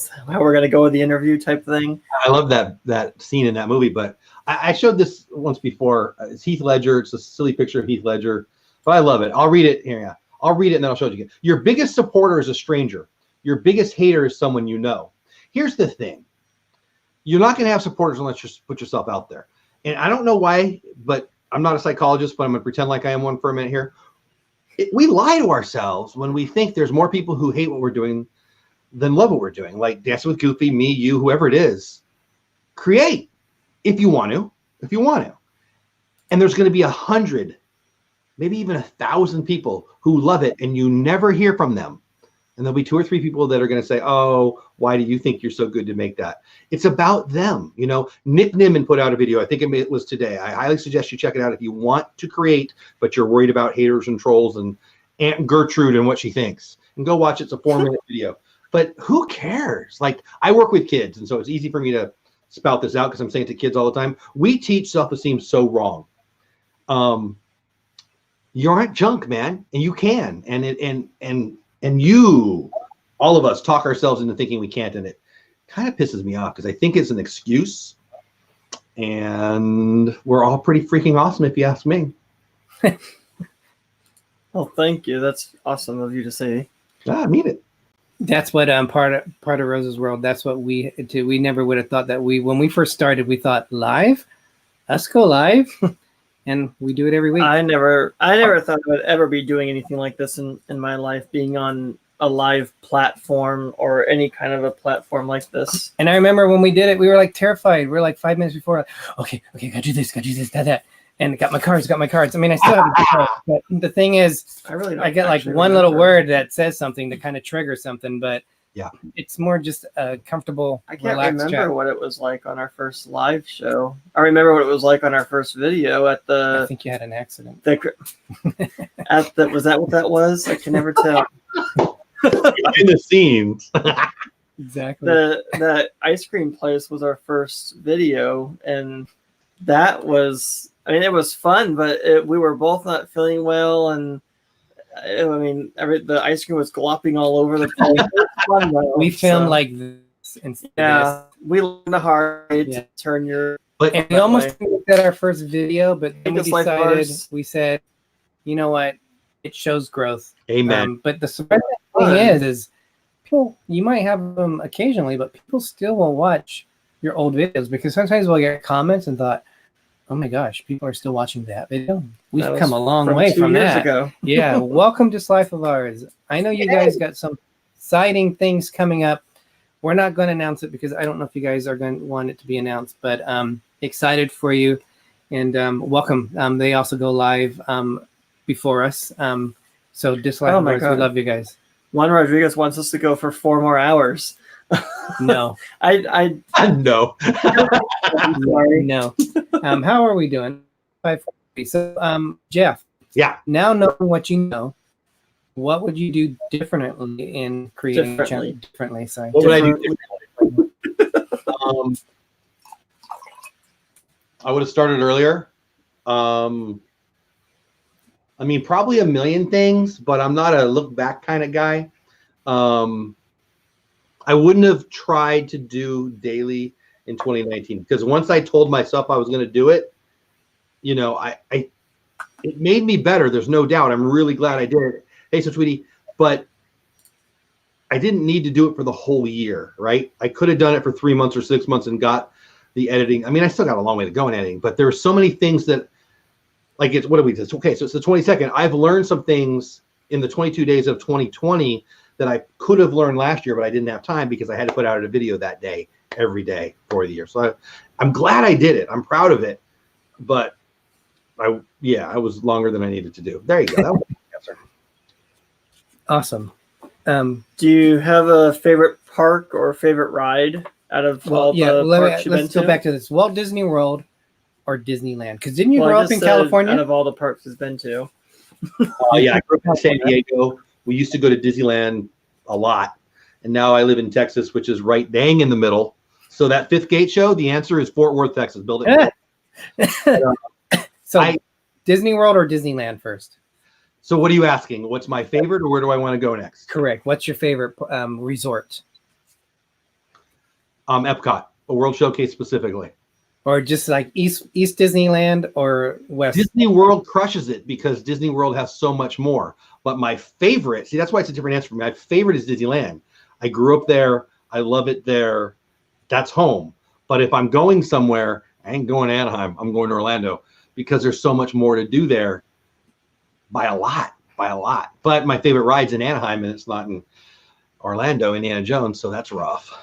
how we're gonna go with the interview type thing. I love that scene in that movie, but I showed this once before. It's Heath Ledger. It's a silly picture of Heath Ledger, but I love it. I'll read it here. Yeah. I'll read it and then I'll show it again. Your biggest supporter is a stranger. Your biggest hater is someone you know. Here's the thing. You're not going to have supporters unless you put yourself out there. And I don't know why, but I'm not a psychologist, but I'm going to pretend like I am one for a minute here. We lie to ourselves when we think there's more people who hate what we're doing than love what we're doing. Like Dancing with Goofy, me, you, whoever it is. Create if you want to. If you want to. And there's going to be 100, maybe even 1,000 people who love it, and you never hear from them. And there'll be 2 or 3 people that are going to say, oh, why do you think you're so good to make that? It's about them. You know, Nick Nimmin put out a video. I think it was today. I highly suggest you check it out if you want to create, but you're worried about haters and trolls and Aunt Gertrude and what she thinks. And go watch it. It's a 4-minute video. But who cares? Like, I work with kids, and so it's easy for me to spout this out because I'm saying it to kids all the time. We teach self-esteem so wrong. You aren't junk, man, and you can. And you, all of us, talk ourselves into thinking we can't, and it kind of pisses me off because I think it's an excuse, and we're all pretty freaking awesome if you ask me. Oh, thank you. That's awesome of you to say. I mean it. That's what part of Rose's World. That's what we do. We never would have thought that when we first started, we thought live, us go live, and we do it every week. I never thought I would ever be doing anything like this in my life, being on a live platform or any kind of a platform like this. And I remember when we did it, we were like terrified. We were like 5 minutes before, okay, gotta do this, that. And got my cards. I mean, I still have the cards, but the thing is, I get like one little word that says something to kind of trigger something, but yeah, it's more just a comfortable, I can't relaxed remember chat. what it was like on our first live show. I remember what it was like on our first video at the. I think you had an accident. Was that what that was? I can never tell. Behind the scenes. Exactly. The ice cream place was our first video, and that was. I mean, it was fun, but we were both not feeling well, and I mean, the ice cream was glopping all over the place. It was fun, though, we filmed like this. Yeah, we learned the hard way to Yeah. turn your. And we almost looked at our first video, but then we decided, we said, you know what, it shows growth. Amen. But the surprising thing is people, you might have them occasionally, but people still will watch your old videos because sometimes we'll get comments and thought, oh my gosh, people are still watching that video. We've come a long way from that. Ago. Yeah. Welcome to DisLyfeOfOurs. I know you guys got some exciting things coming up. We're not going to announce it because I don't know if you guys are going to want it to be announced, but excited for you and welcome. They also go live before us. So DisLyfeOfOurs, we love you guys. Juan Rodriguez wants us to go for 4 more hours. No. I no. sorry. No. How are we doing? 5:40. So Jeff. Yeah. Now knowing what you know, what would you do differently in creating a channel? Differently, sorry. What would I do differently? I would have started earlier. I mean, probably a million things, but I'm not a look back kind of guy. I wouldn't have tried to do daily in 2019 because once I told myself I was going to do it, you know, it made me better. There's no doubt. I'm really glad I did it. Hey, so Tweety, but I didn't need to do it for the whole year, right? I could have done it for 3 months or 6 months and got the editing. I mean, I still got a long way to go in editing, but there are so many things that, like, it's what do we do? Okay, so it's the 22nd. I've learned some things in the 22 days of 2020 that I could have learned last year, but I didn't have time because I had to put out a video that day, every day for the year. So I'm glad I did it. I'm proud of it, but I was longer than I needed to do. There you go. That was the answer. Awesome. Do you have a favorite park or favorite ride out of all the parks you've been to? Let's go back to this. Walt Disney World or Disneyland? Because didn't you grow up in California? Out of all the parks he's been to. Yeah, I grew up in San Diego. We used to go to Disneyland a lot. And now I live in Texas, which is right dang in the middle. So that Fifth Gate show, the answer is Fort Worth, Texas. Build it. So Disney World or Disneyland first? So what are you asking? What's my favorite or where do I want to go next? Correct. What's your favorite resort? Epcot, a World Showcase specifically. Or just like East Disneyland or West? Disney World crushes it because Disney World has so much more. But my favorite, see, that's why it's a different answer for me. My favorite is Disneyland. I grew up there. I love it there. That's home. But if I'm going somewhere, I ain't going to Anaheim. I'm going to Orlando because there's so much more to do there by a lot. But my favorite ride's in Anaheim, and it's not in Orlando, Indiana Jones, so that's rough.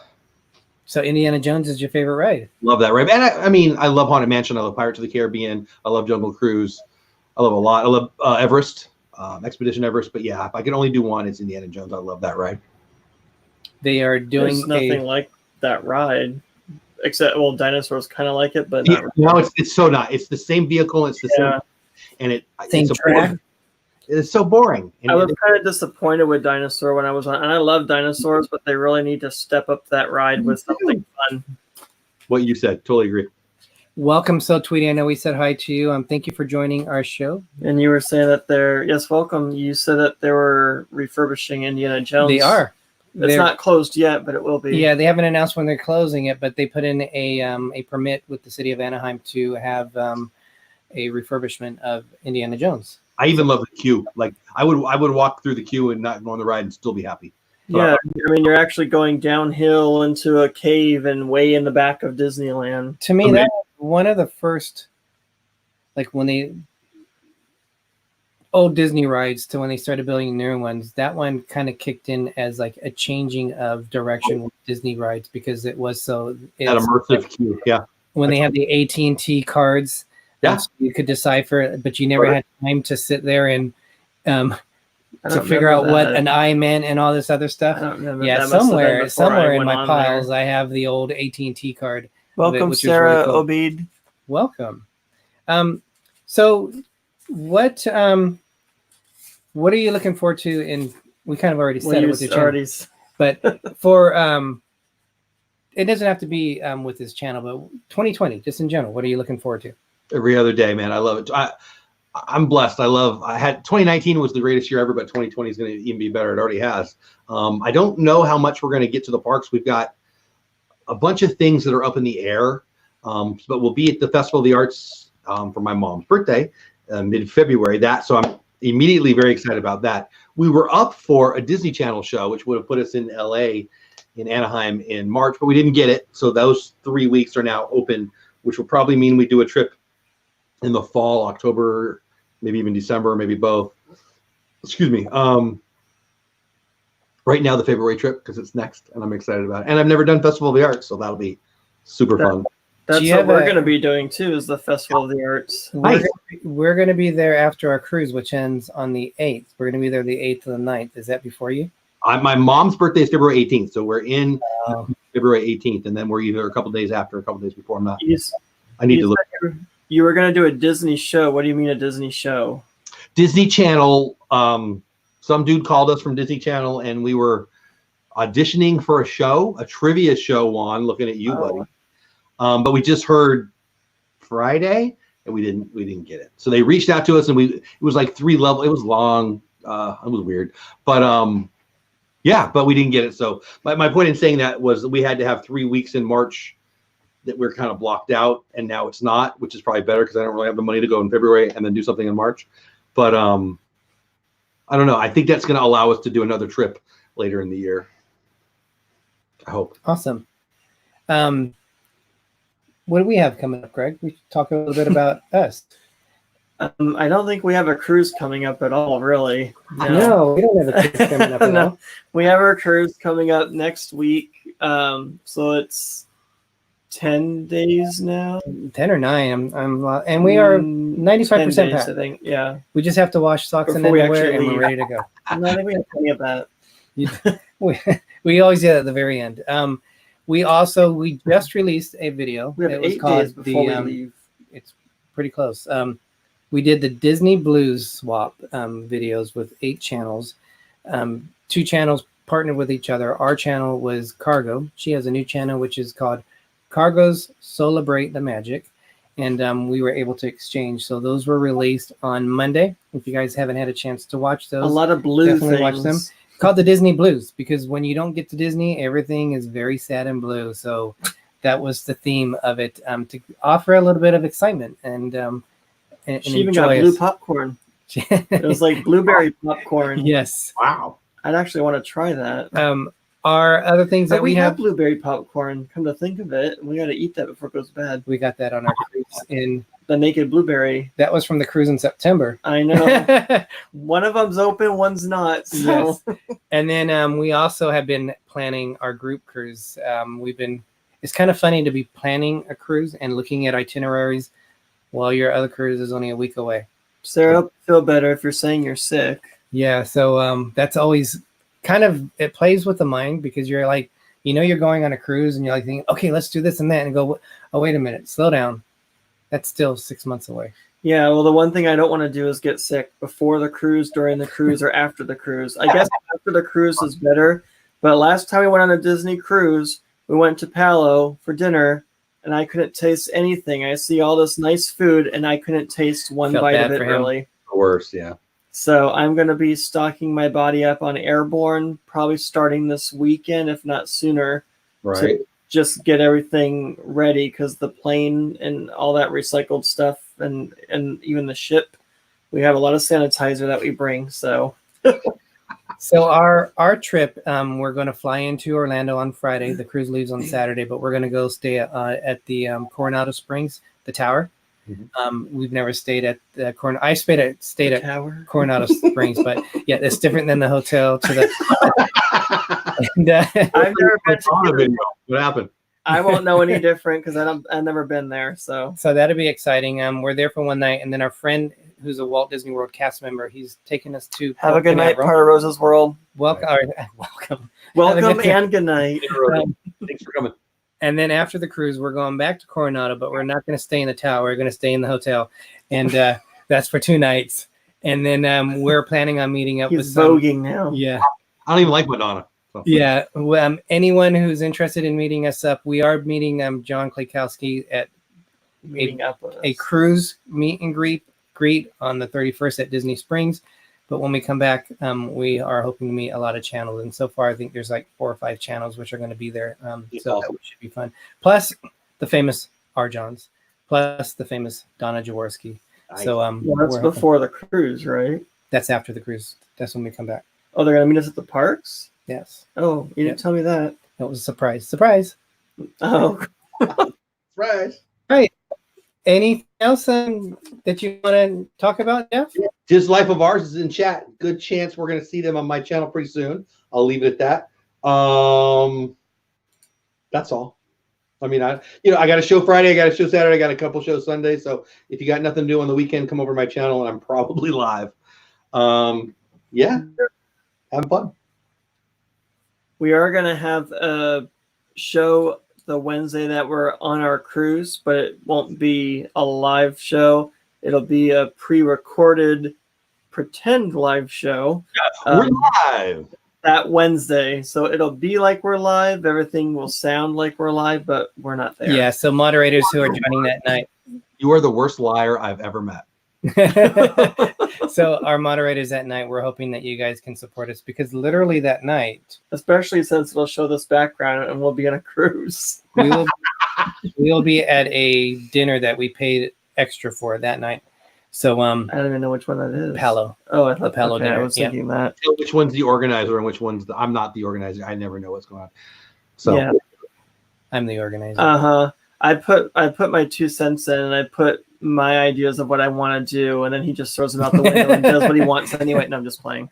So Indiana Jones is your favorite ride? Love that ride. And I mean, I love Haunted Mansion. I love Pirates of the Caribbean. I love Jungle Cruise. I love a lot. I love Everest, Expedition Everest. But yeah, if I could only do one, it's Indiana Jones. I love that ride. They are doing There's nothing like that ride, except, well, dinosaurs kind of like it, but yeah, no, it's so not. It's the same vehicle. It's the same, and same track. It's so boring. And I was kind of disappointed with Dinosaur when I was on, and I love dinosaurs, but they really need to step up that ride with something fun. What you said, totally agree. Welcome, So Tweety. I know we said hi to you. Thank you for joining our show. And you were saying that yes, welcome. You said that they were refurbishing Indiana Jones. They are. It's not closed yet, but it will be. Yeah, they haven't announced when they're closing it, but they put in a permit with the city of Anaheim to have a refurbishment of Indiana Jones. I even love the queue. Like I would walk through the queue and not go on the ride and still be happy. Yeah, I mean, you're actually going downhill into a cave and way in the back of Disneyland. To me, that was one of the first, like when they old Disney rides to when they started building new ones, that one kind of kicked in as like a changing of direction with Disney rides because it was so that immersive queue. Yeah, when they had the AT&T cards. Yeah, so you could decipher it, but you never had time to sit there and to figure out what an I meant and all this other stuff. I don't remember. Yeah, somewhere in my piles, I have the old AT&T card. Welcome, Sarah Obed. Welcome. So, what are you looking forward to? In we kind of already said it with your channel, but for it doesn't have to be with this channel, but 2020, just in general, what are you looking forward to? Every other day, man. I love it. I'm blessed. I had 2019 was the greatest year ever, but 2020 is going to even be better. It already has. I don't know how much we're going to get to the parks. We've got a bunch of things that are up in the air, but we'll be at the Festival of the Arts for my mom's birthday, mid-February. So I'm immediately very excited about that. We were up for a Disney Channel show, which would have put us in LA, in Anaheim in March, but we didn't get it. So those 3 weeks are now open, which will probably mean we do a trip in the fall, October, maybe even December, maybe both. Excuse me. Right now, the February trip, because it's next, and I'm excited about it. And I've never done Festival of the Arts, so that'll be super fun. That's what we're going to be doing, too, is the Festival of the Arts. Nice. We're going to be there after our cruise, which ends on the 8th. We're going to be there the 8th to the 9th. Is that before you? My mom's birthday is February 18th, so we're in February 18th, and then we're either a couple days after, a couple days before. I'm not. I need to look. You were going to do a Disney show. What do you mean a Disney show? Disney Channel. Some dude called us from Disney Channel, and we were auditioning for a show, a trivia show. Juan, looking at you, buddy. But we just heard Friday, and we didn't get it. So they reached out to us, and it was like 3 levels. It was long. It was weird, but yeah, but we didn't get it. So my point in saying that was that we had to have 3 weeks in March that we're kind of blocked out, and now it's not, which is probably better because I don't really have the money to go in February and then do something in March. But I don't know. I think that's going to allow us to do another trip later in the year. I hope. Awesome. What do we have coming up, Greg? We should talk a little bit about us. I don't think we have a cruise coming up at all, really. No, we don't have a cruise coming up at all. We have our cruise coming up next week. So it's 10 days now. 10 or 9. And we are 95% packed. I think. Yeah. We just have to wash socks and underwear, and we're ready to go. No, I think we have plenty of that. We always do that at the very end. We just released a video. We have 8 days before we leave. It's pretty close. We did the Disney Blues swap videos with 8 channels. 2 channels partnered with each other. Our channel was Cargo. She has a new channel which is called Cargo's Celebrate the Magic, and we were able to exchange. So those were released on Monday. If you guys haven't had a chance to watch those, a lot of blue definitely things. watch them. called the Disney Blues, because when you don't get to Disney, everything is very sad and blue. So that was the theme of it, to offer a little bit of excitement and she even got blue popcorn. It was like blueberry popcorn. Yes. Wow. I'd actually want to try that. Our other things that we we have blueberry popcorn. Come to think of it, we got to eat that before it goes bad. We got that on our cruise in the naked blueberry. That was from the cruise in September. I know. One of them's open, one's not. So. Yes. And then we also have been planning our group cruise. It's kind of funny to be planning a cruise and looking at itineraries while your other cruise is only a week away. Sarah, feel better if you're saying you're sick. Yeah, so that's always kind of, it plays with the mind, because you're like, you're going on a cruise and you're like thinking, okay, let's do this and that, and go, oh, wait a minute, slow down. That's still 6 months away. Yeah, well, the one thing I don't want to do is get sick before the cruise, during the cruise, or after the cruise. I guess after the cruise is better, but last time we went on a Disney cruise, we went to Palo for dinner, and I couldn't taste anything. I see all this nice food, and I couldn't taste one bite of it, really. Worse, yeah. So I'm going to be stocking my body up on Airborne, probably starting this weekend, if not sooner, right? To just get everything ready, because the plane and all that recycled stuff, and even the ship, we have a lot of sanitizer that we bring. So, so our trip, we're going to fly into Orlando on Friday. The cruise leaves on Saturday, but we're going to go stay at the Coronado Springs, the tower. Mm-hmm. We've never stayed at the Coronado. I stayed at tower. Coronado Springs, but yeah, it's different than the hotel. And, I've never been to. What happened? I won't know any different because I've never been there. So that'll be exciting. We're there for one night, and then our friend, who's a Walt Disney World cast member, he's taking us to. Have a good night, part of Rose's World. Welcome. Welcome and good night. Thanks for coming. And then after the cruise, we're going back to Coronado, but we're not going to stay in the tower. We're going to stay in the hotel, and that's for 2 nights. And then we're planning on meeting up with voguing now. Yeah, I don't even like Madonna. So. Yeah, anyone who's interested in meeting us up, we are meeting John Klekowski at a cruise meet and greet on the 31st at Disney Springs. But when we come back, we are hoping to meet a lot of channels. And so far, I think there's like 4 or 5 channels which are going to be there. So that should be fun. Plus the famous R. Johns, plus the famous Donna Jaworski. So that's before the cruise, right? That's after the cruise. That's when we come back. Oh, they're going to meet us at the parks? Yes. Oh, you didn't tell me that. It was a surprise. Surprise. Oh. Surprise. Right. Anything else that you want to talk about, Jeff? DisLyfeOfOurs is in chat. Good chance we're going to see them on my channel pretty soon. I'll leave it at that. That's all. I mean, I got a show Friday, I got a show Saturday, I got a couple shows Sunday. So if you got nothing to do on the weekend, come over to my channel and I'm probably live. Yeah, have fun. We are going to have a show the Wednesday that we're on our cruise, but it won't be a live show. It'll be a pre-recorded pretend live show. We're live that Wednesday. So it'll be like we're live. Everything will sound like we're live, but we're not there. Yeah, so moderators who are joining that night. You are the worst liar I've ever met. So our moderators that night, we're hoping that you guys can support us, because literally that night, especially since it'll show this background and we'll be on a cruise. we'll be at a dinner that we paid extra for that night. So I don't even know which one that is. Palo. Oh, I thought Palo dinner. I was thinking that. Which one's the organizer and which one's I'm not the organizer. I never know what's going on. So yeah. I'm the organizer. I put my 2 cents in, and I put my ideas of what I want to do, and then he just throws them out the window and does what he wants anyway. No, I'm just playing.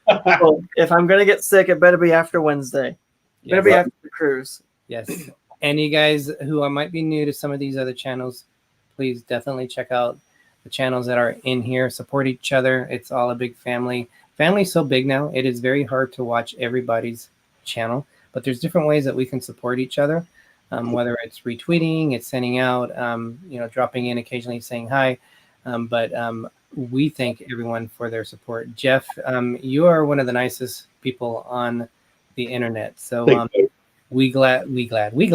Well, if I'm gonna get sick, it better be after Wednesday. It better be after the cruise. Yes. And you guys who might be new to some of these other channels, please definitely check out the channels that are in here. Support each other. It's all a big family. Family's so big now, it is very hard to watch everybody's channel, but there's different ways that we can support each other. Whether it's retweeting, it's sending out, dropping in occasionally, saying hi. But we thank everyone for their support. Jeff, you are one of the nicest people on the internet. So we glad we glad we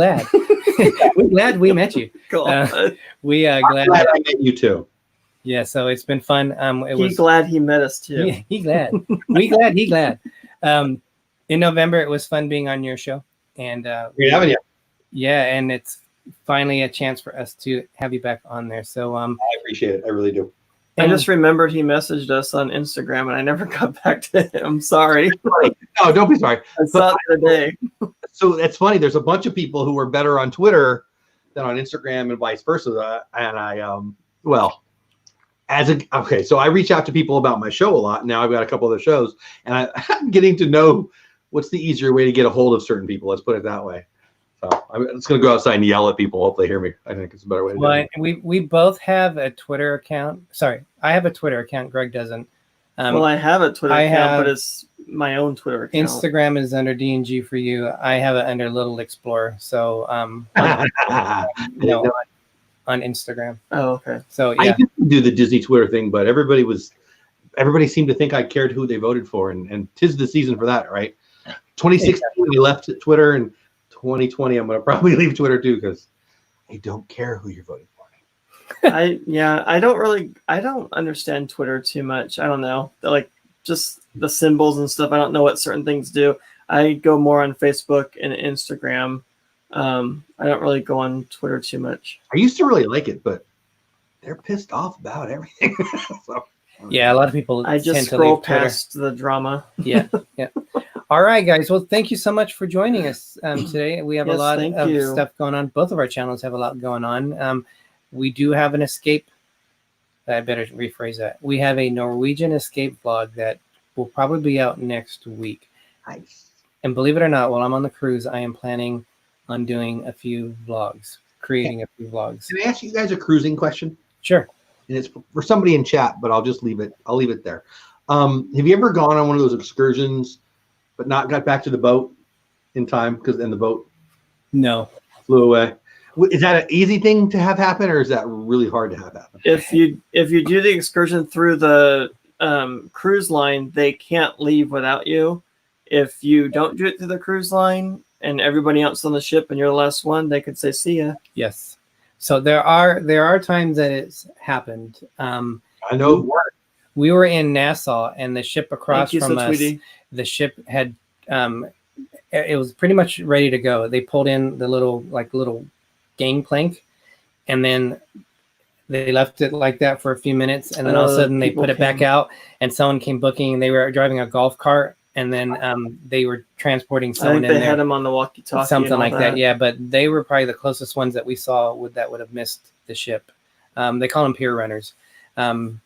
met you. Cool. We glad I met you too. Yeah, so it's been fun. Glad he met us too. He glad. We glad he glad. In November, it was fun being on your show, and Great having you. yeah, and it's finally a chance for us to have you back on there. So I appreciate it. I really do. I just remembered he messaged us on Instagram, and I never got back to him. Sorry. No, don't be sorry. I saw it today. So it's funny. There's a bunch of people who are better on Twitter than on Instagram and vice versa. And I, so I reach out to people about my show a lot. Now I've got a couple other shows, and I'm getting to know what's the easier way to get a hold of certain people. Let's put it that way. So I'm just going to go outside and yell at people. Hope they hear me. I think it's a better way to do it. We both have a Twitter account. Sorry, I have a Twitter account. Greg doesn't. Well, I have a Twitter account, but it's my own Twitter account. Instagram is under D&G for you. I have it under Little Explorer. So on Instagram. Oh, okay. So yeah, I didn't do the Disney Twitter thing, but everybody seemed to think I cared who they voted for, and 'tis the season for that, right? 2016 we left Twitter, and 2020 I'm going to probably leave Twitter too because I don't care who you're voting for. I don't understand Twitter too much. I don't know, like just the symbols and stuff. I don't know what certain things do. I go more on Facebook and Instagram. I don't really go on Twitter too much. I used to really like it, but they're pissed off about everything. So, yeah, a lot of people. I just scroll past the drama. Yeah. All right, guys. Well, thank you so much for joining us today. We have a lot of stuff going on. Both of our channels have a lot going on. We do have an escape. I better rephrase that. We have a Norwegian escape vlog that will probably be out next week. Nice. And believe it or not, while I'm on the cruise, I am planning on doing a few vlogs, creating a few vlogs. Can I ask you guys a cruising question? Sure. And it's for somebody in chat, but I'll just leave it. I'll leave it there. Have you ever gone on one of those excursions, but not got back to the boat in time because then the boat flew away? Is that an easy thing to have happen, or is that really hard to have happen? If you do the excursion through the cruise line, they can't leave without you. If you don't do it through the cruise line and everybody else on the ship and you're the last one, they could say see ya. Yes. So there are times that it's happened. I know we were in Nassau, and the ship across from us, Tweety. the ship had it was pretty much ready to go. They pulled in the little gangplank, and then they left it like that for a few minutes, and then all of a sudden they put it back out, and someone came booking, and they were driving a golf cart, and then they were transporting someone in there. They had them on the walkie-talkie, something like that. Yeah, but they were probably the closest ones that we saw that would have missed the ship. They call them pier runners. Pier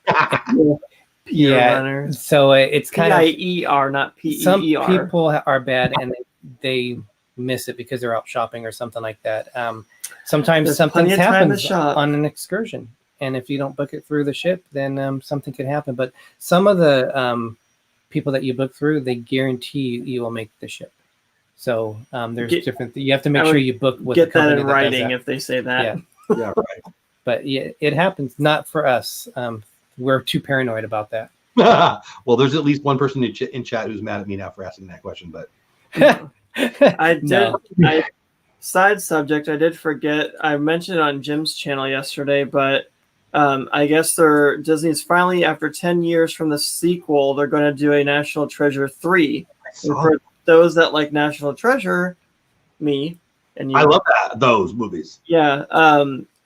runners. So it's kind of P-I-E-R, not P-E-E-R. Some people are bad, and they miss it because they're out shopping or something like that. Sometimes something happens on an excursion, and if you don't book it through the ship, then something could happen. But some of the people that you book through, they guarantee you will make the ship. So there's different. You have to make sure you book with get that in writing if they say that. Yeah, right. But yeah, it happens. Not for us. We're too paranoid about that. Well, there's at least one person in chat who's mad at me now for asking that question, but side subject, I did forget. I mentioned it on Jim's channel yesterday, but I guess Disney's finally, after 10 years from the sequel, they're going to do a National Treasure 3. And for those that like National Treasure, me and you, I love those movies. Yeah.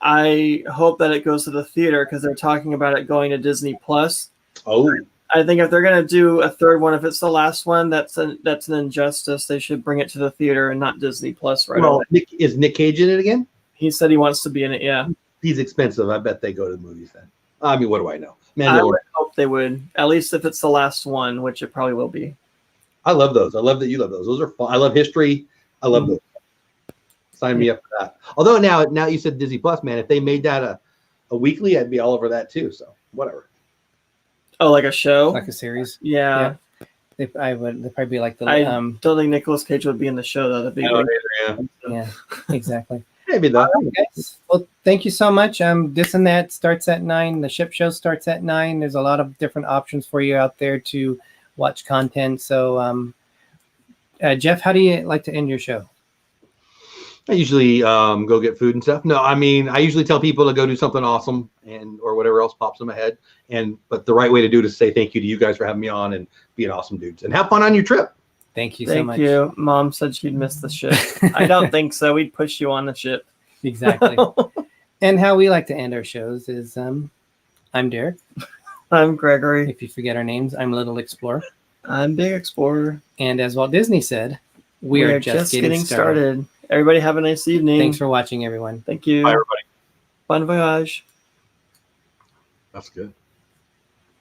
I hope that it goes to the theater because they're talking about it going to Disney Plus. Oh, I think if they're going to do a third one, if it's the last one, that's an injustice. They should bring it to the theater and not Disney Plus away. Is Nick Cage in it again? He said he wants to be in it, yeah. He's expensive. I bet they go to the movies then. I mean, what do I know? I would hope they would, at least if it's the last one, which it probably will be. I love those. I love that you love those. Those are fun. I love history. I love those. Sign me up for that. Although now you said Disney Plus, man. If they made that a weekly, I'd be all over that too. So whatever. Oh, like a show, like a series. Yeah. They'd probably be like the. I don't think Nicolas Cage would be in the show though. That'd be yeah, exactly. Maybe though. Well, thank you so much. This and That starts at 9. The ship show starts at 9. There's a lot of different options for you out there to watch content. So, Jeff, how do you like to end your show? I usually go get food and stuff. No, I mean, I usually tell people to go do something awesome or whatever else pops in my head. But the right way to do it is say thank you to you guys for having me on and being awesome dudes and have fun on your trip. Thank you so Thank much. you. Mom said she'd miss the ship. I don't think so. We'd push you on the ship. Exactly. And how we like to end our shows is I'm Derick. I'm Greggory. If you forget our names, I'm Little Explorer. I'm Big Explorer. And as Walt Disney said, we are just getting started. Everybody have a nice evening. Thanks for watching, everyone. Thank you. Bye, everybody. Bon voyage. That's good.